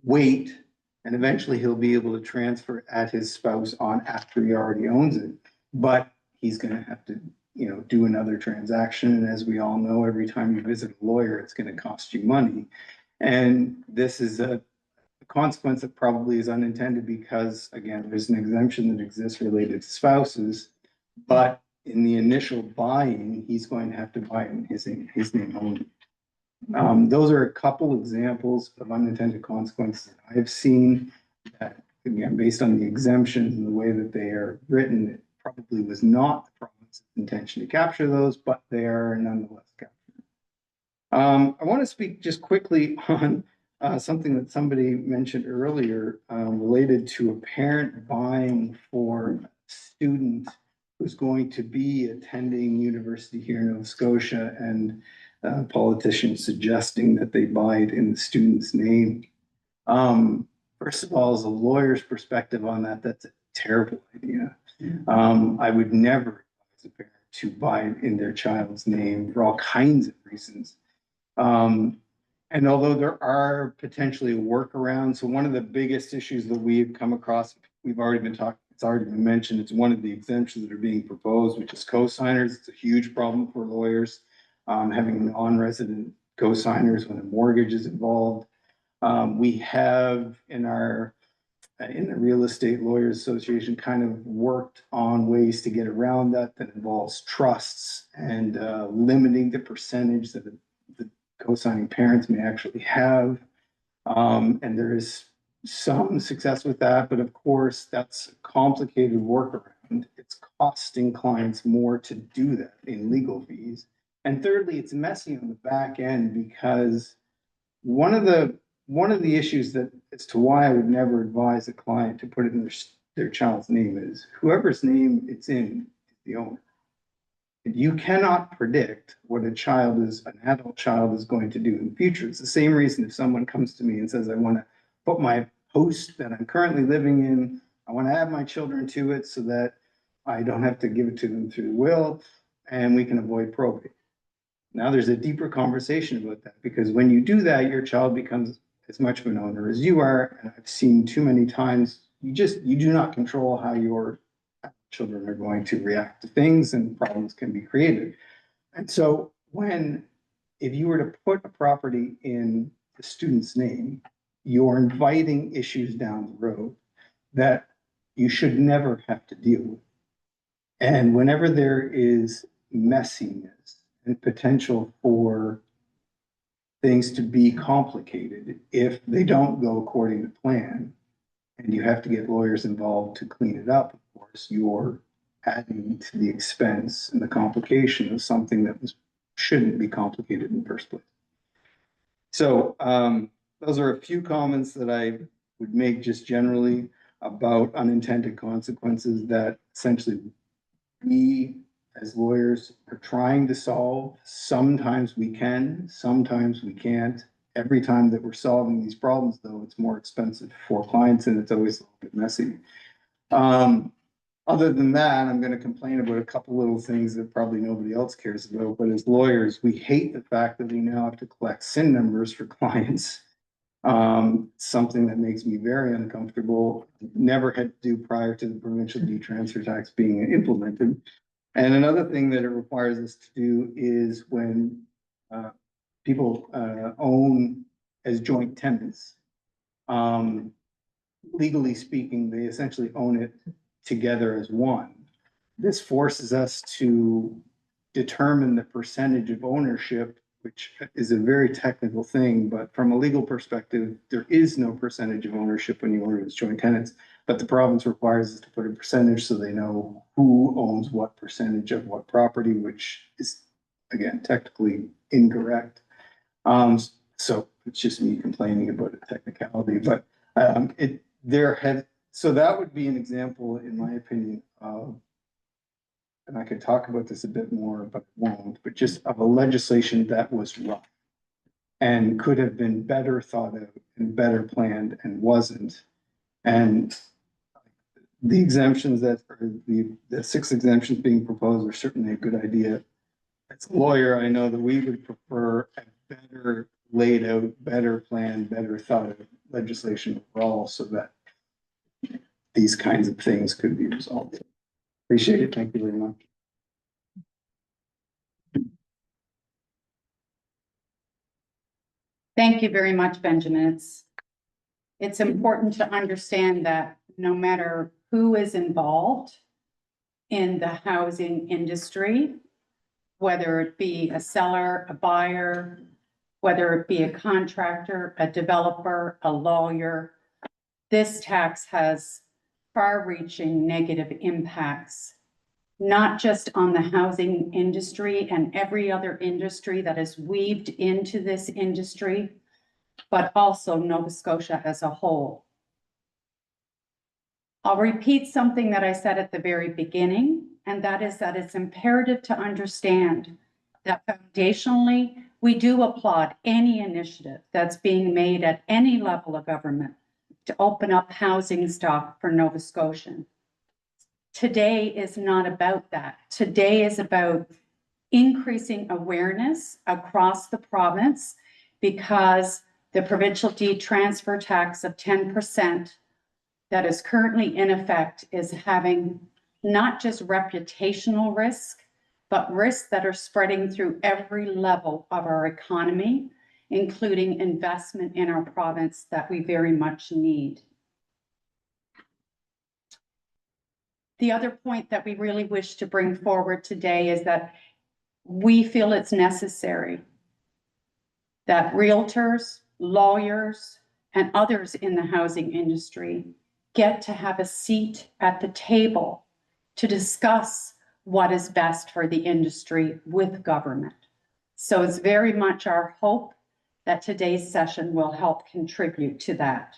wait, and eventually he'll be able to transfer at his spouse on after he already owns it. But he's going to have to do another transaction. And as we all know, every time you visit a lawyer, it's going to cost you money. And this is a consequence that probably is unintended because, again, there's an exemption that exists related to spouses, but in the initial buying, he's going to have to buy it in his name only. Those are a couple examples of unintended consequences that I've seen that, again, based on the exemptions and the way that they are written, it probably was not the province's intention to capture those, but they are nonetheless captured. I want to speak just quickly on something that somebody mentioned earlier related to a parent buying for a student who's going to be attending university here in Nova Scotia, and politicians suggesting that they buy it in the student's name. First of all, as a lawyer's perspective on that, that's a terrible idea. I would never advise a parent to buy it in their child's name for all kinds of reasons. And although there are potentially workarounds, so one of the biggest issues that we've come across, we've already been talking, it's already been mentioned, it's one of the exemptions that are being proposed, which is co-signers. It's a huge problem for lawyers, having non-resident co-signers when a mortgage is involved. We have in the Real Estate Lawyers Association kind of worked on ways to get around that involves trusts and limiting the percentage that the co-signing parents may actually have. And there is some success with that, but of course, that's a complicated workaround. It's costing clients more to do that in legal fees. And thirdly, it's messy on the back end because one of the one of the issues that as to why I would never advise a client to put it in their child's name is whoever's name it's in is the owner. You cannot predict what an adult child is going to do in the future. It's the same reason if someone comes to me and says, I want to put my house that I'm currently living in, I want to add my children to it so that I don't have to give it to them through will and we can avoid probate. Now there's a deeper conversation about that because when you do that, your child becomes as much of an owner as you are. And I've seen too many times, you do not control how your children are going to react to things and problems can be created. And so if you were to put a property in the student's name, you're inviting issues down the road that you should never have to deal with. And whenever there is messiness and potential for things to be complicated, if they don't go according to plan, and you have to get lawyers involved to clean it up, of course, you're adding to the expense and the complication of something that shouldn't be complicated in the first place. So those are a few comments that I would make just generally about unintended consequences that essentially we as lawyers are trying to solve. Sometimes we can, sometimes we can't. Every time that we're solving these problems, though, it's more expensive for clients and it's always a little bit messy. Other than that, I'm going to complain about a couple little things that probably nobody else cares about. But as lawyers, we hate the fact that we now have to collect SIN numbers for clients. Something that makes me very uncomfortable. Never had to do prior to the Provincial Deed Transfer Tax being implemented. And another thing that it requires us to do is when people own as joint tenants, legally speaking, they essentially own it together as one. This forces us to determine the percentage of ownership, which is a very technical thing, but from a legal perspective, there is no percentage of ownership when you own it as joint tenants. But the province requires us to put a percentage so they know who owns what percentage of what property, which is, again, technically incorrect. So it's just me complaining about a technicality, but so that would be an example, in my opinion, of, and I could talk about this a bit more, but won't, but just of a legislation that was rough and could have been better thought out and better planned and wasn't. And the exemptions that are the 6 exemptions being proposed are certainly a good idea. As a lawyer, I know that we would prefer a better laid out, better planned, better thought out legislation overall so that these kinds of things could be resolved. Appreciate it. Thank you very much. Thank you very much, Benjamin. It's important to understand that no matter who is involved in the housing industry, whether it be a seller, a buyer, whether it be a contractor, a developer, a lawyer, this tax has far-reaching negative impacts, not just on the housing industry and every other industry that is weaved into this industry, but also Nova Scotia as a whole. I'll repeat something that I said at the very beginning, and that is that it's imperative to understand that foundationally, we do applaud any initiative that's being made at any level of government to open up housing stock for Nova Scotians. Today is not about that. Today is about increasing awareness across the province because the Provincial Deed Transfer Tax of 10% that is currently in effect is having not just reputational risk, but risks that are spreading through every level of our economy, including investment in our province that we very much need. The other point that we really wish to bring forward today is that we feel it's necessary that realtors, lawyers, and others in the housing industry get to have a seat at the table to discuss what is best for the industry with government. So it's very much our hope that today's session will help contribute to that.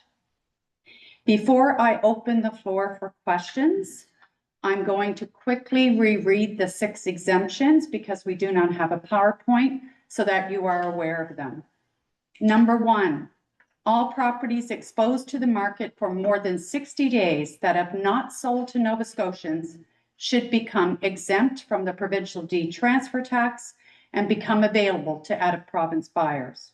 Before I open the floor for questions, I'm going to quickly reread the 6 exemptions because we do not have a PowerPoint so that you are aware of them. Number 1, all properties exposed to the market for more than 60 days that have not sold to Nova Scotians should become exempt from the Provincial Deed Transfer Tax and become available to out-of-province buyers.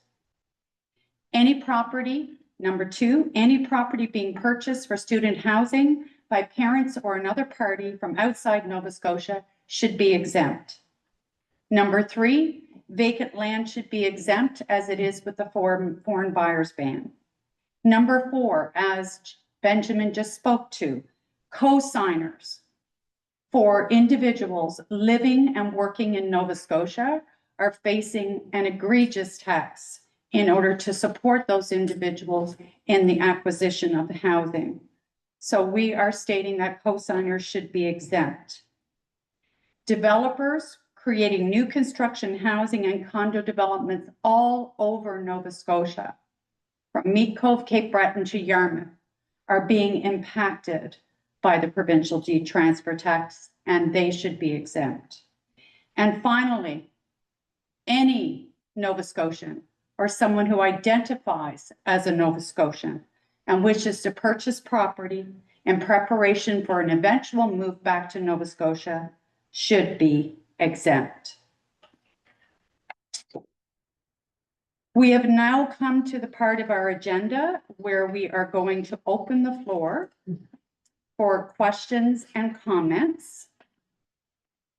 Any property, number 2, any property being purchased for student housing by parents or another party from outside Nova Scotia should be exempt. Number 3, vacant land should be exempt as it is with the foreign buyers ban. Number 4, as Benjamin just spoke to, co-signers for individuals living and working in Nova Scotia are facing an egregious tax in order to support those individuals in the acquisition of housing. So we are stating that co-signers should be exempt. Developers creating new construction housing and condo developments all over Nova Scotia, from Meat Cove, Cape Breton to Yarmouth, are being impacted by the Provincial Deed Transfer Tax, and they should be exempt. And finally, any Nova Scotian or someone who identifies as a Nova Scotian and wishes to purchase property in preparation for an eventual move back to Nova Scotia should be exempt. We have now come to the part of our agenda where we are going to open the floor for questions and comments.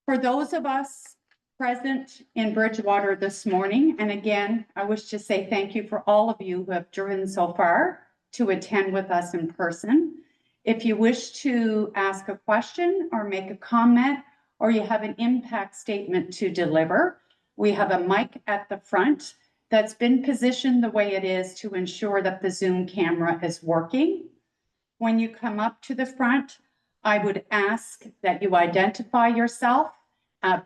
For those of us present in Bridgewater this morning, and again, I wish to say thank you for all of you who have driven so far to attend with us in person. If you wish to ask a question or make a comment, or you have an impact statement to deliver, we have a mic at the front that's been positioned the way it is to ensure that the Zoom camera is working. When you come up to the front, I would ask that you identify yourself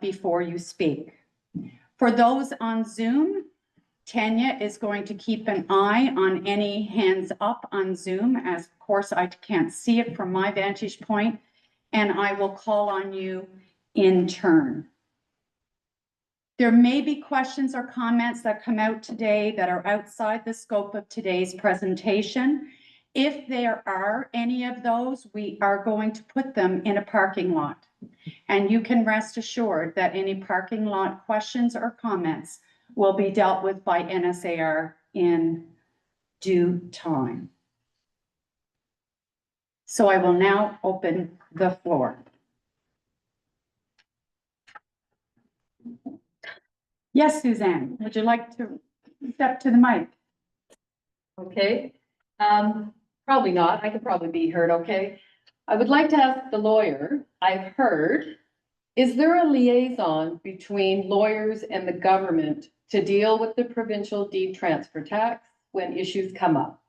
before you speak. For those on Zoom, Tanya is going to keep an eye on any hands up on Zoom, as of course I can't see it from my vantage point, and I will call on you in turn. There may be questions or comments that come out today that are outside the scope of today's presentation. If there are any of those, we are going to put them in a parking lot. And you can rest assured that any parking lot questions or comments will be dealt with by NSAR in due time. So I will now open the floor. Yes, Suzanne, would you like to step to the mic? Okay, probably not. I could probably be heard okay. I would like to ask the lawyer, I've heard, is there a liaison between lawyers and the government to deal with the provincial deed transfer tax when issues come up?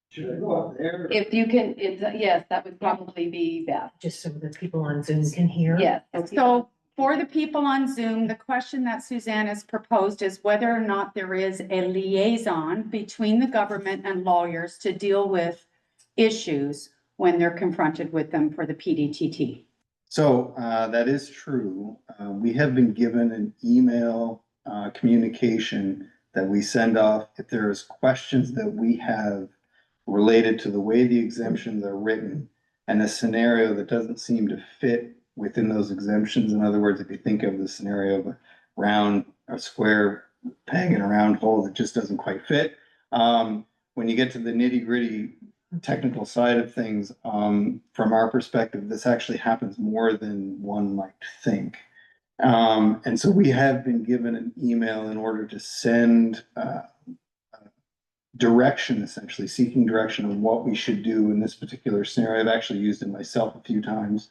Should I go up there? If you can, yes, that would probably be best. Just so the people on Zoom can hear. Yes. So for the people on Zoom, the question that Suzanne has proposed is whether or not there is a liaison between the government and lawyers to deal with issues when they're confronted with them for the PDTT. So that is true. We have been given an email communication that we send off if there is questions that we have related to the way the exemptions are written and a scenario that doesn't seem to fit within those exemptions. In other words, if you think of the scenario of a square peg in a round hole that just doesn't quite fit. When you get to the nitty-gritty technical side of things, from our perspective, this actually happens more than one might think. And so we have been given an email in order to send direction, essentially seeking direction on what we should do in this particular scenario. I've actually used it myself a few times.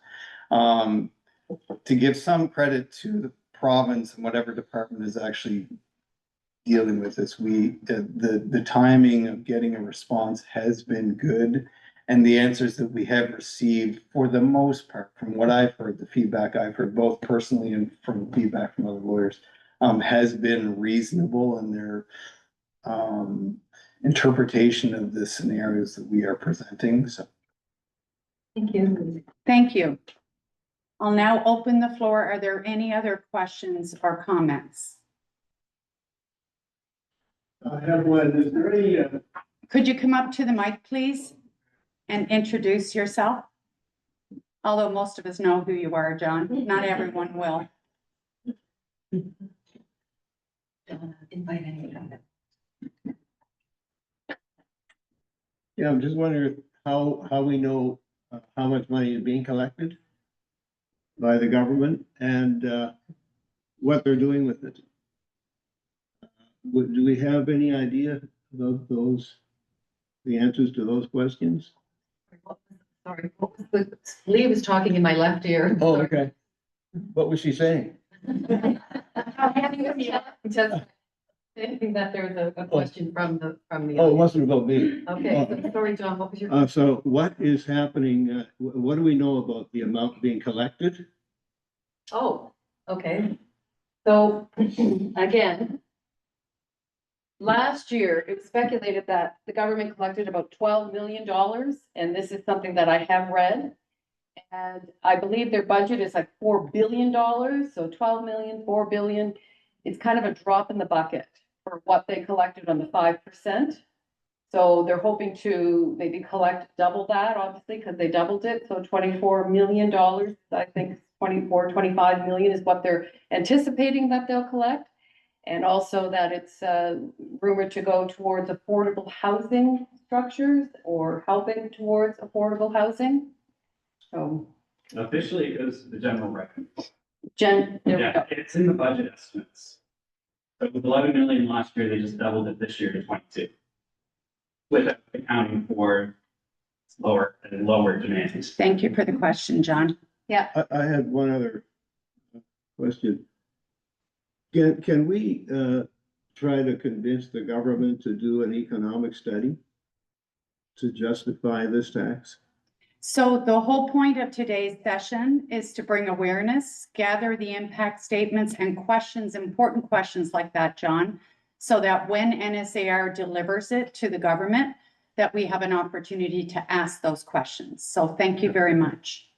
To give some credit to the province and whatever department is actually dealing with this, the timing of getting a response has been good. And the answers that we have received, for the most part, from what I've heard, the feedback I've heard, both personally and from feedback from other lawyers, has been reasonable in their interpretation of the scenarios that we are presenting, so. Thank you. Thank you. I'll now open the floor. Are there any other questions or comments? I have one. Is there any, Could you come up to the mic, please, and introduce yourself? Although most of us know who you are, John, not everyone will. Invite anyone. yeah, I'm just wondering how we know how much money is being collected by the government and what they're doing with it. Do we have any idea of the answers to those questions? Sorry, what was the, Lee was talking in my left ear. Oh, okay. What was she saying? Just thinking that there was a question from the. Oh, it wasn't about me. Okay, so sorry, John, what was your? So what is happening? What do we know about the amount being collected? Oh, okay. So again, last year, it was speculated that the government collected about $12 million, and this is something that I have read. And I believe their budget is like $4 billion, so 12 million, 4 billion. It's kind of a drop in the bucket for what they collected on the 5%. So they're hoping to maybe collect double that, obviously, because they doubled it. So $24 million, I think 24, 25 million is what they're anticipating that they'll collect. And also that it's rumored to go towards affordable housing structures or helping towards affordable housing. So, Officially, it goes to the general revenue. Jen, there we Yeah, go. it's in the budget estimates. So with 11 million last year, they just doubled it this year to 22. Without accounting for lower demands. Thank you for the question, John. I had one other question. Can we try to convince the government to do an economic study to justify this tax? So the whole point of today's session is to bring awareness, gather the impact statements and questions, important questions like that, John, so that when NSAR delivers it to the government, that we have an opportunity to ask those questions. So thank you very much.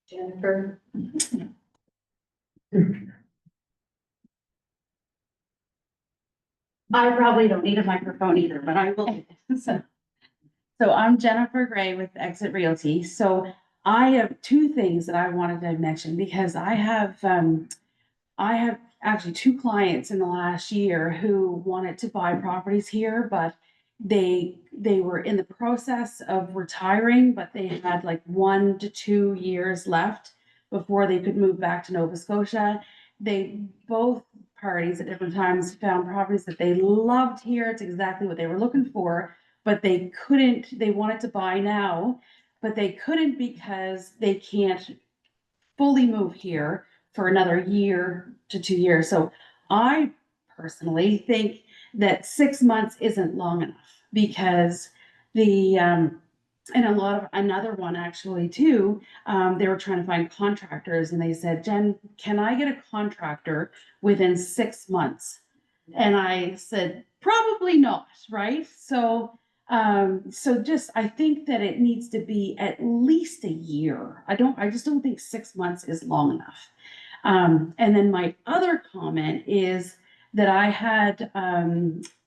Jennifer. I probably don't need a microphone either, but I will. So I'm Jennifer Gray with Exit Realty. So I have two things that I wanted to mention because I have actually two clients in the last year who wanted to buy properties here, but they were in the process of retiring, but they had like 1 to 2 years left before they could move back to Nova Scotia. They both parties at different times found properties that they loved here. It's exactly what they were looking for, but they wanted to buy now, but they couldn't because they can't fully move here for another year to 2 years. So I personally think that 6 months isn't long enough because and another one actually too, they were trying to find contractors and they said, Jen, can I get a contractor within 6 months? And I said, probably not, right? So I think that it needs to be at least a year. I just don't think 6 months is long enough. And then my other comment is that I had,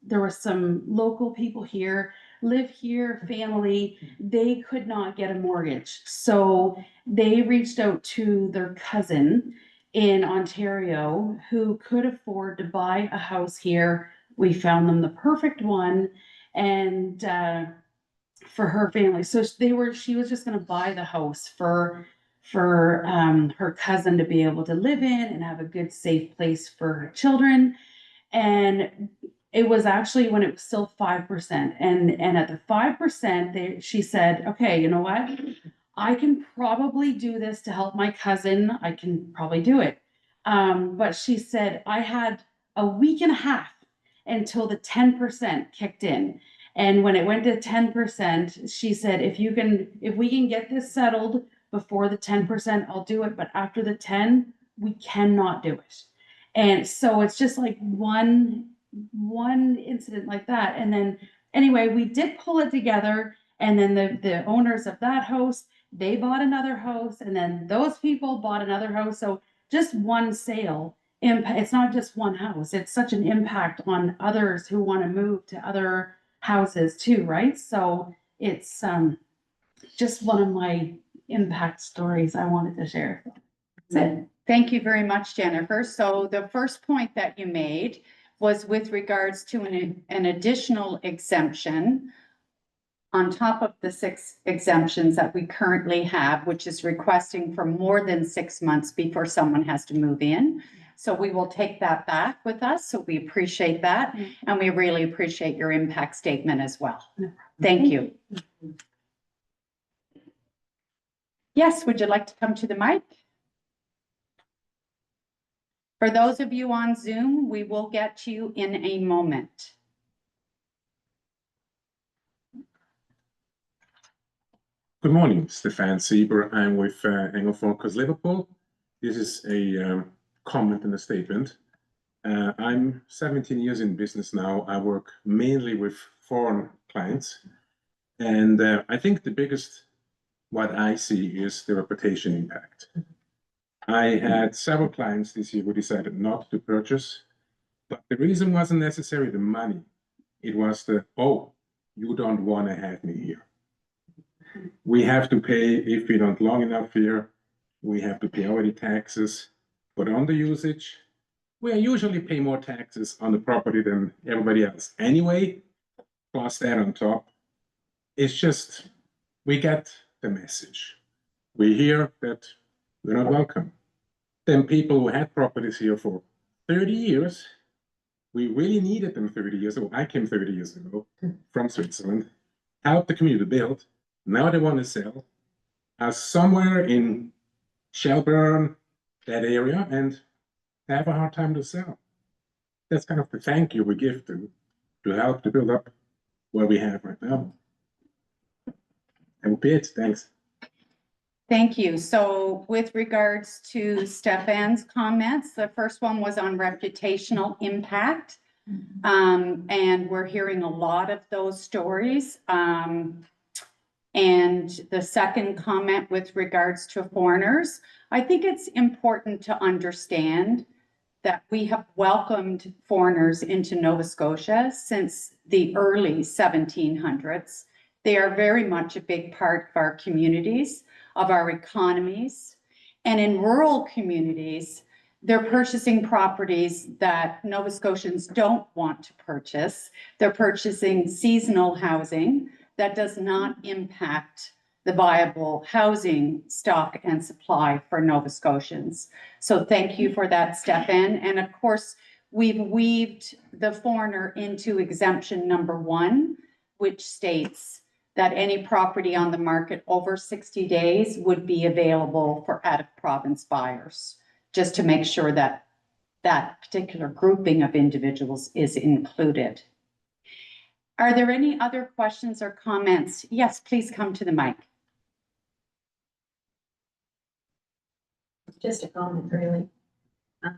there were some local people here, live here, family, they could not get a mortgage. So they reached out to their cousin in Ontario who could afford to buy a house here. We found them the perfect one and for her family. So she was just gonna buy the house for her cousin to be able to live in and have a good, safe place for her children. And it was actually when it was still 5%. And at the 5%, she said, okay, you know what? I can probably do this to help my cousin. I can probably do it. But she said, I had a week and a half until the 10% kicked in. And when it went to 10%, she said, if we can get this settled before the 10%, I'll do it. But after the 10, we cannot do it. And so it's just like one incident like that. And then, anyway, we did pull it together, and then the owners of that house, they bought another house, and then those people bought another house. So just one sale, it's not just one house. It's such an impact on others who want to move to other houses too, right? So it's just one of my impact stories I wanted to share. That's it. Thank you very much, Jennifer. So the first point that you made was with regards to an additional exemption on top of the 6 exemptions that we currently have, which is requesting for more than 6 months before someone has to move in. So we will take that back with us. So we appreciate that. And we really appreciate your impact statement as well. Thank you. Yes, would you like to come to the mic? For those of you on Zoom, we will get to you in a moment. Good morning, Stefan Sieber. I'm with Engel Focus Liverpool. This is a comment and a statement. I'm 17 years in business now. I work mainly with foreign clients. And I think the biggest, what I see is the reputation impact. I had several clients this year who decided not to purchase, but the reason wasn't necessarily the money. It was the, oh, you don't want to have me here. We have to pay, if we don't long enough here, we have to pay already taxes. But on the usage, we usually pay more taxes on the property than everybody else. Anyway, plus that on top, it's just, we get the message. We hear that we're not welcome. Then people who had properties here for 30 years, we really needed them 30 years ago. I came 30 years ago from Switzerland, helped the community build. Now they want to sell somewhere in Shelburne, that area, and they have a hard time to sell. That's kind of the thank you we give to help to build up what we have right now. That would be it. Thanks. Thank you. So with regards to Stefan's comments, the first one was on reputational impact. And we're hearing a lot of those stories. And the second comment with regards to foreigners, I think it's important to understand that we have welcomed foreigners into Nova Scotia since the early 1700s. They are very much a big part of our communities, of our economies. And in rural communities, they're purchasing properties that Nova Scotians don't want to purchase. They're purchasing seasonal housing that does not impact the viable housing stock and supply for Nova Scotians. So thank you for that, Stefan. And of course, we've weaved the foreigner into exemption number 1, which states that any property on the market over 60 days would be available for out-of-province buyers, just to make sure that that particular grouping of individuals is included. Are there any other questions or comments? Yes, please come to the mic. Just a comment, really.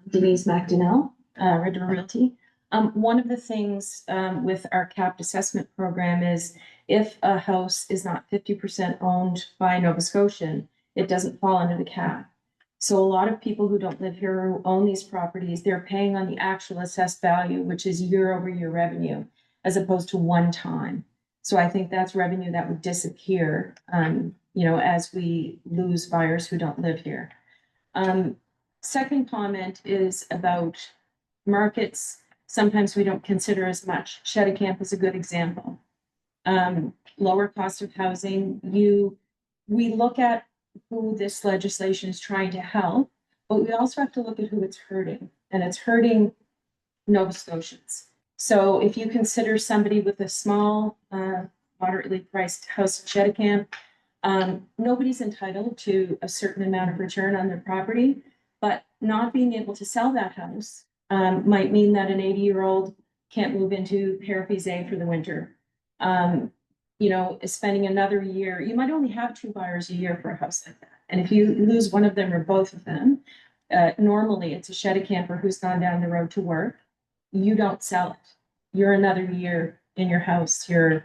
Denise McDonnell, Ritter Realty. One of the things with our capped assessment program is if a house is not 50% owned by a Nova Scotian, it doesn't fall under the cap. So a lot of people who don't live here who own these properties, they're paying on the actual assessed value, which is year-over-year revenue, as opposed to one time. So I think that's revenue that would disappear, as we lose buyers who don't live here. Second comment is about markets. Sometimes we don't consider as much. Cheticamp is a good example. Lower cost of housing. We look at who this legislation is trying to help, but we also have to look at who it's hurting, and it's hurting Nova Scotians. So if you consider somebody with a small, moderately priced house in Cheticamp, nobody's entitled to a certain amount of return on their property, but not being able to sell that house might mean that an 80-year-old can't move into Père for the winter. Spending another year, you might only have 2 buyers a year for a house like that. And if you lose one of them or both of them, normally it's a shed camper who's gone down the road to work. You don't sell it. You're another year in your house. You're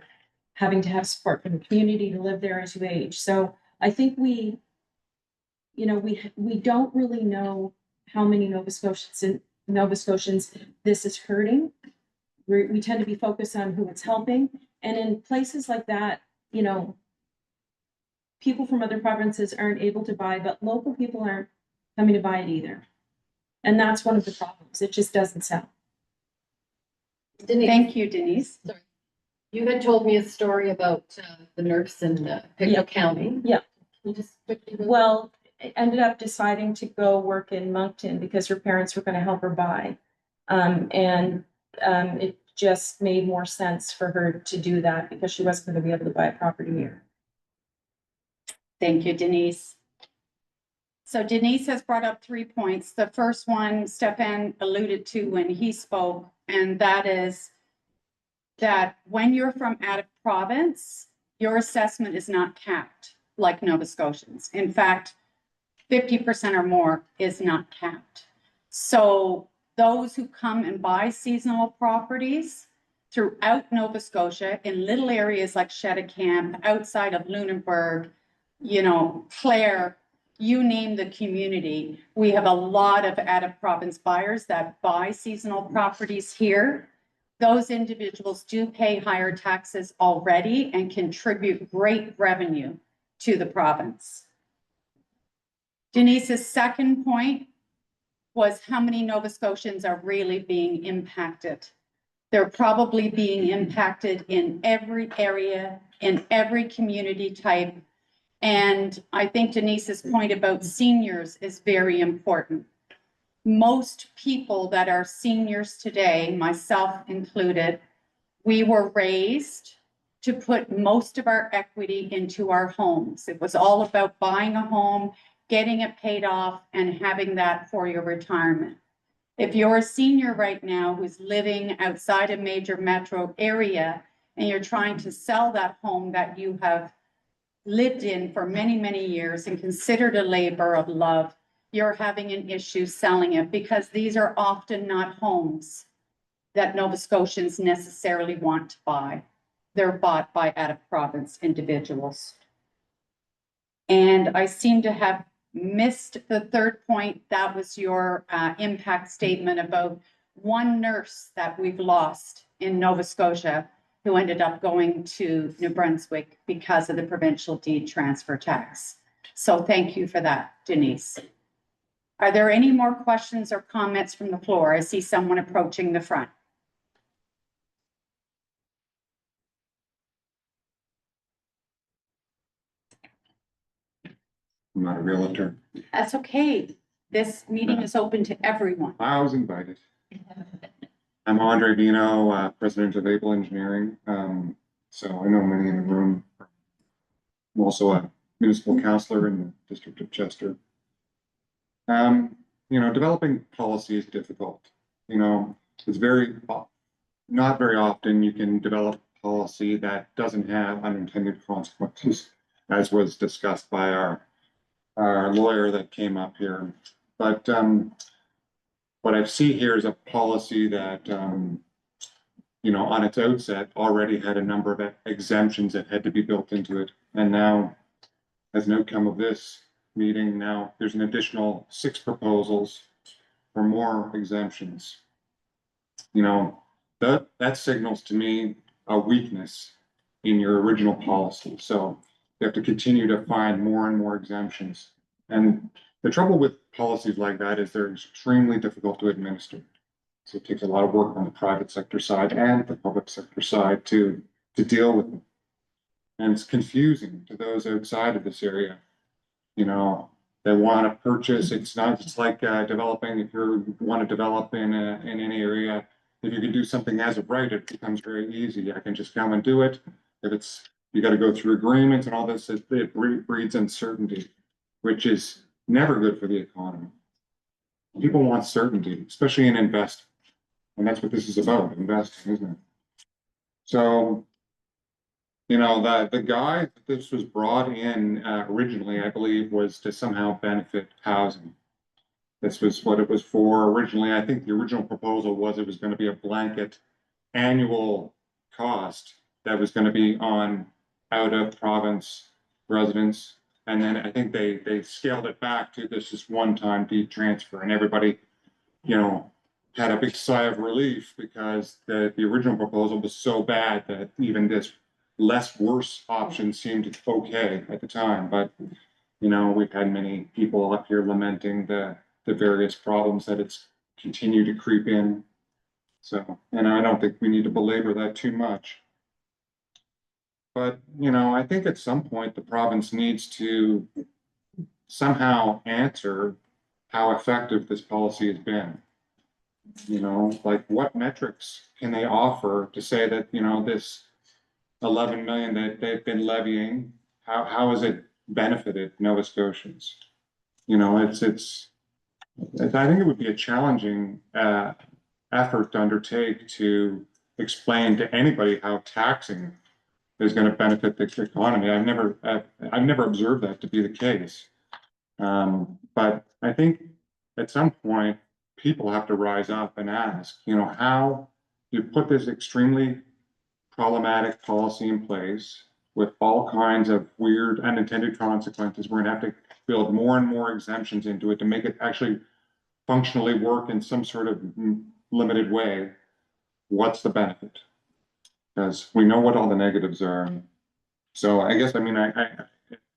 having to have support from the community to live there as you age. So I think we don't really know how many Nova Scotians this is hurting. We tend to be focused on who it's helping. And in places like that, people from other provinces aren't able to buy, but local people aren't coming to buy it either. And that's one of the problems. It just doesn't sell. Denise, Thank you, Denise. you had told me a story about the nurse in Pictou County. Yeah. Can you just quickly go- Well, I ended up deciding to go work in Moncton because her parents were going to help her buy. It just made more sense for her to do that because she wasn't going to be able to buy a property here. Thank you, Denise. So Denise has brought up 3 points. The first one Stefan alluded to when he spoke, and that is that when you're from out of province, your assessment is not capped like Nova Scotians. In fact, 50% or more is not capped. So those who come and buy seasonal properties throughout Nova Scotia in little areas like Cheticamp, outside of Lunenburg, Clare, you name the community. We have a lot of out of province buyers that buy seasonal properties here. Those individuals do pay higher taxes already and contribute great revenue to the province. Denise's second point was how many Nova Scotians are really being impacted. They're probably being impacted in every area, in every community type. And I think Denise's point about seniors is very important. Most people that are seniors today, myself included, we were raised to put most of our equity into our homes. It was all about buying a home, getting it paid off, and having that for your retirement. If you're a senior right now who's living outside a major metro area and you're trying to sell that home that you have lived in for many, many years and considered a labor of love, you're having an issue selling it because these are often not homes that Nova Scotians necessarily want to buy. They're bought by out of province individuals. And I seem to have missed the third point. That was your impact statement about one nurse that we've lost in Nova Scotia who ended up going to New Brunswick because of the Provincial Deed Transfer Tax. So thank you for that, Denise. Are there any more questions or comments from the floor? I see someone approaching the front. I'm not a realtor. That's okay. This meeting is open to everyone. I was invited. I'm Andre Vino, president of Able Engineering. So I know many in the room. I'm also a municipal councillor in the district of Chester. Developing policy is difficult. It's not very often you can develop policy that doesn't have unintended consequences, as was discussed by our lawyer that came up here. But what I see here is a policy that, on its outset already had a number of exemptions that had to be built into it. And now, as an outcome of this meeting, now there's an additional 6 proposals for more exemptions. That signals to me a weakness in your original policy. So you have to continue to find more and more exemptions. And the trouble with policies like that is they're extremely difficult to administer. So it takes a lot of work on the private sector side and the public sector side to deal with them. And it's confusing to those outside of this area. They want to purchase. It's like developing. If you want to develop in any area, if you can do something as of right, it becomes very easy. I can just come and do it. If you got to go through agreements and all this, it breeds uncertainty, which is never good for the economy. People want certainty, especially in investing. And that's what this is about, investing, isn't it? So, the guy that this was brought in originally, I believe, was to somehow benefit housing. This was what it was for originally. I think the original proposal was it was going to be a blanket annual cost that was going to be on out of province residents. And then I think they scaled it back to this just one-time deed transfer, and everybody, you know, had a big sigh of relief because the original proposal was so bad that even this less worse option seemed okay at the time. But, you know, we've had many people up here lamenting the various problems that it's continued to creep in. So, and I don't think we need to belabor that too much. But, you know, I think at some point the province needs to somehow answer how effective this policy has been. You know, like what metrics can they offer to say that, you know, this 11 million that they've been levying, how has it benefited Nova Scotians? You know, I think it would be a challenging effort to undertake to explain to anybody how taxing is going to benefit the economy. I've never observed that to be the case. But I think at some point people have to rise up and ask, you know, how you put this extremely problematic policy in place with all kinds of weird unintended consequences. We're going to have to build more and more exemptions into it to make it actually functionally work in some sort of limited way. What's the benefit? Because we know what all the negatives are. So I guess, I mean,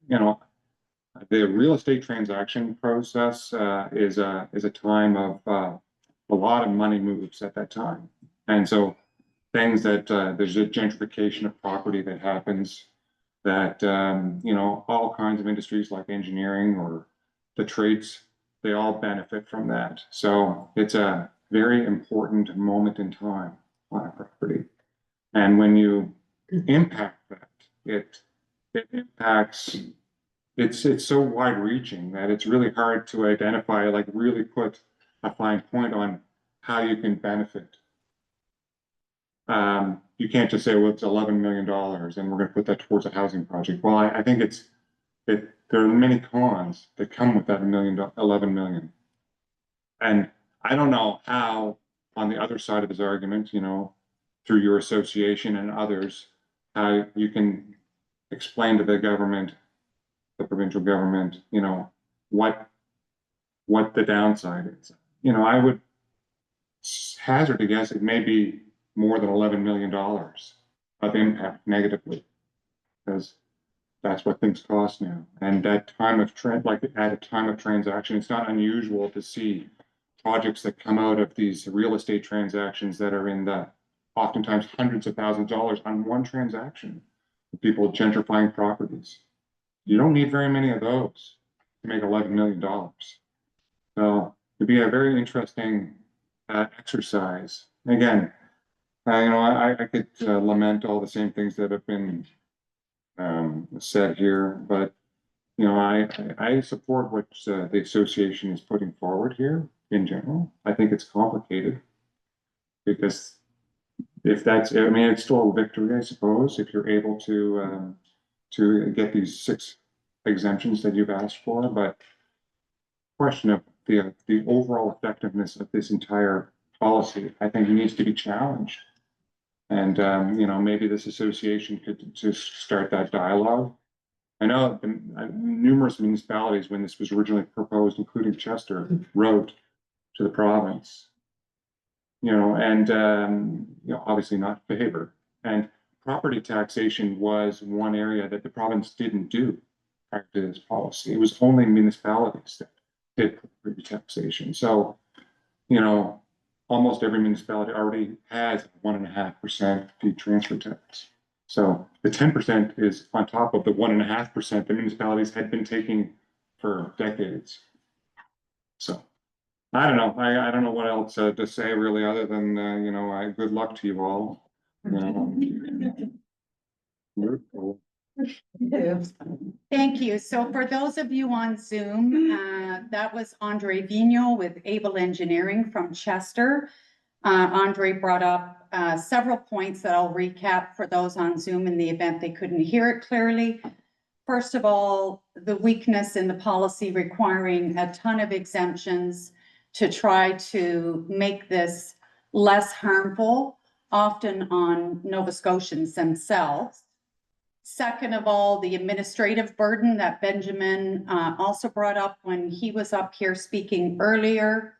you know, the real estate transaction process is a time of a lot of money moves at that time. And so things that there's a gentrification of property that happens, that, you know, all kinds of industries like engineering or the trades, they all benefit from that. So it's a very important moment in time on a property. And when you impact that, it impacts, it's so wide reaching that it's really hard to identify, like really put a fine point on how you can benefit. You can't just say, well, it's $11 million and we're going to put that towards a housing project. Well, I think there are many cons that come with that 11 million. And I don't know how, on the other side of this argument, you know, through your association and others, how you can explain to the government, the provincial government, you know, what the downside is. You know, I would hazard to guess it may be more than $11 million of impact negatively, because that's what things cost now. And at time of at a time of transaction, it's not unusual to see projects that come out of these real estate transactions that are in the oftentimes hundreds of thousands of dollars on one transaction. People gentrifying properties. You don't need very many of those to make $11 million. So it'd be a very interesting exercise. Again, you know, I could lament all the same things that have been said here, but you know, I support what the association is putting forward here in general. I think it's complicated because if that's, I mean, it's still a victory, I suppose, if you're able to get these 6 exemptions that you've asked for, but question of the overall effectiveness of this entire policy, I think needs to be challenged. And, you know, maybe this association could just start that dialogue. I know numerous municipalities, when this was originally proposed, including Chester, wrote to the province, you know, and, you know, obviously not in favor. And property taxation was one area that the province didn't do prior to this policy. It was only municipalities that did property taxation. So, you know, almost every municipality already has 1.5% deed transfer tax. So the 10% is on top of the 1.5% the municipalities had been taking for decades. So I don't know. I don't know what else to say really, other than you know, good luck to you all. You know. Thank you. So for those of you on Zoom, that was Andre Vigneault with Able Engineering from Chester. Andre brought up several points that I'll recap for those on Zoom in the event they couldn't hear it clearly. First of all, the weakness in the policy requiring a ton of exemptions to try to make this less harmful, often on Nova Scotians themselves. Second of all, the administrative burden that Benjamin also brought up when he was up here speaking earlier.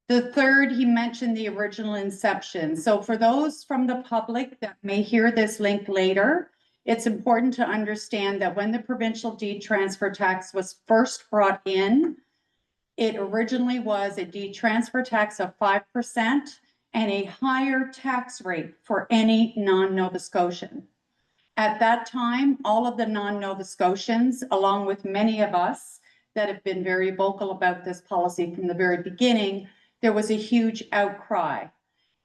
The third, he mentioned the original inception. So for those from the public that may hear this link later, it's important to understand that when the provincial deed transfer tax was first brought in, it originally was a deed transfer tax of 5% and a higher tax rate for any non-Nova Scotian. At that time, all of the non-Nova Scotians, along with many of us that have been very vocal about this policy from the very beginning, there was a huge outcry.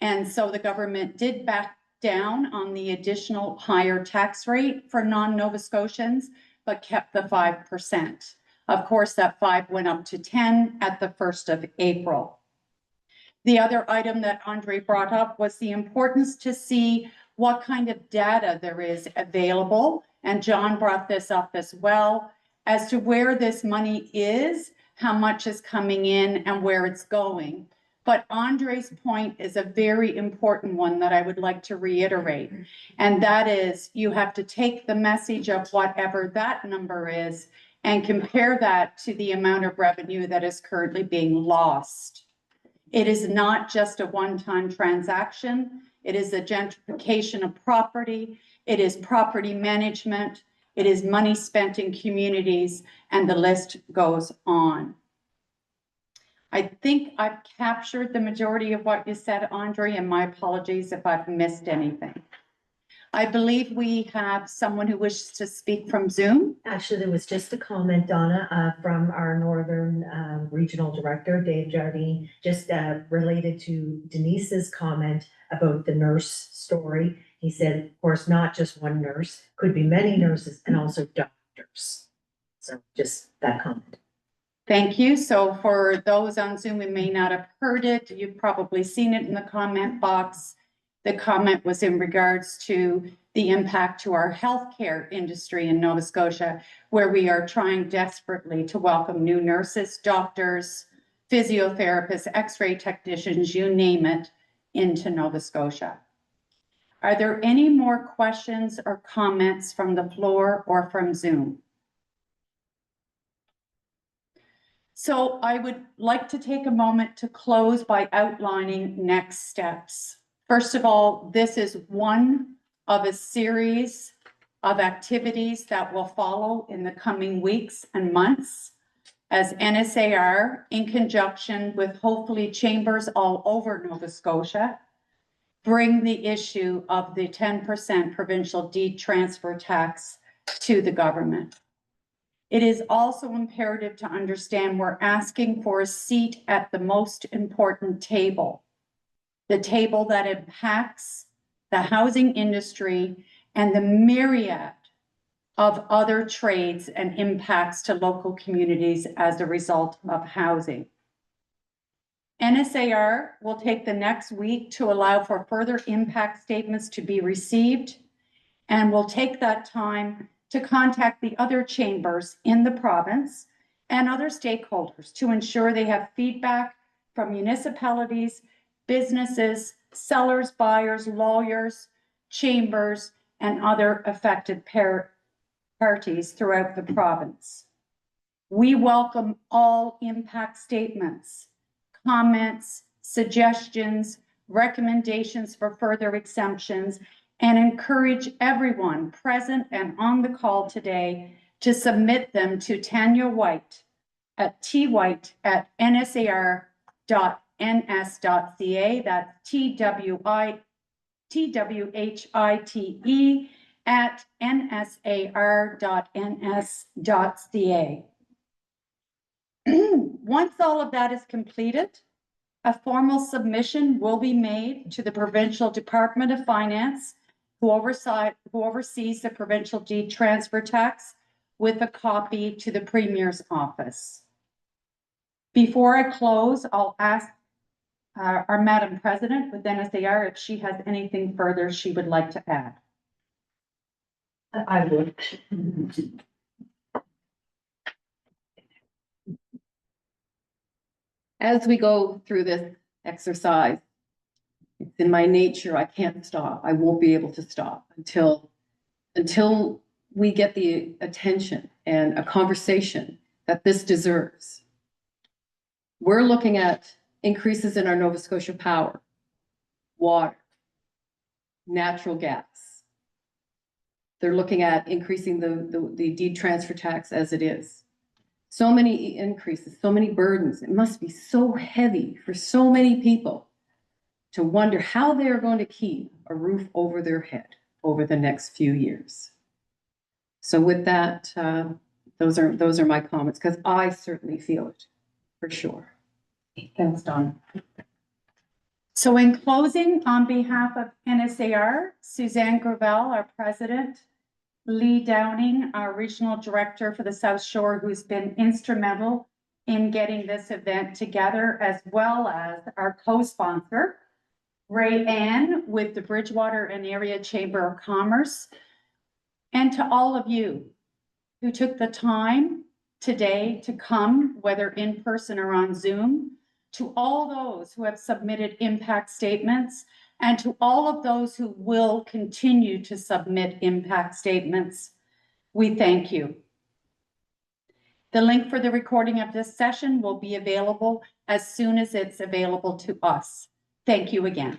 And so the government did back down on the additional higher tax rate for non-Nova Scotians, but kept the 5%. Of course, that 5 went up to 10 at the 1st of April. The other item that Andre brought up was the importance to see what kind of data there is available. And John brought this up as well, as to where this money is, how much is coming in, and where it's going. But Andre's point is a very important one that I would like to reiterate. And that is, you have to take the message of whatever that number is and compare that to the amount of revenue that is currently being lost. It is not just a one-time transaction. It is a gentrification of property. It is property management. It is money spent in communities, and the list goes on. I think I've captured the majority of what you said, Andre, and my apologies if I've missed anything. I believe we have someone who wishes to speak from Zoom. Actually, there was just a comment, Donna, from our Northern Regional Director, Dave Jardine, just related to Denise's comment about the nurse story. He said, of course, not just one nurse, could be many nurses and also doctors. So just that comment. Thank you. So for those on Zoom who may not have heard it, you've probably seen it in the comment box. The comment was in regards to the impact to our healthcare industry in Nova Scotia, where we are trying desperately to welcome new nurses, doctors, physiotherapists, x-ray technicians, you name it, into Nova Scotia. Are there any more questions or comments from the floor or from Zoom? So I would like to take a moment to close by outlining next steps. First of all, this is one of a series of activities that will follow in the coming weeks and months as NSAR, in conjunction with hopefully chambers all over Nova Scotia, bring the issue of the 10% provincial deed transfer tax to the government. It is also imperative to understand we're asking for a seat at the most important table, the table that impacts the housing industry and the myriad of other trades and impacts to local communities as a result of housing. NSAR will take the next week to allow for further impact statements to be received, and will take that time to contact the other chambers in the province and other stakeholders to ensure they have feedback from municipalities, businesses, sellers, buyers, lawyers, chambers, and other affected parties throughout the province. We welcome all impact statements, comments, suggestions, recommendations for further exemptions, and encourage everyone present and on the call today to submit them to Tanya White at twhite@nsar.ns.ca. That's TWHITE@nsar.ns.ca. Once all of that is completed, a formal submission will be made to the Provincial Department of Finance, who oversees the provincial deed transfer tax, with a copy to the Premier's office. Before I close, I'll ask our Madam President with NSAR if she has anything further she would like to add. I would. as we go through this exercise, it's in my nature, I can't stop. I won't be able to stop until we get the attention and a conversation that this deserves. We're looking at increases in our Nova Scotia power, water, natural gas. They're looking at increasing the deed transfer tax as it is. So many increases, so many burdens. It must be so heavy for so many people to wonder how they're going to keep a roof over their head over the next few years. So with that, those are my comments, because I certainly feel it, for sure. Thanks, Donna. So in closing, on behalf of NSAR, Suzanne Gravel, our president, Lee Downing, our regional director for the South Shore, who's been instrumental in getting this event together, as well as our co-sponsor, Ray Ann with the Bridgewater and Area Chamber of Commerce, and to all of you who took the time today to come, whether in person or on Zoom, to all those who have submitted impact statements, and to all of those who will continue to submit impact statements, we thank you. The link for the recording of this session will be available as soon as it's available to us. Thank you again.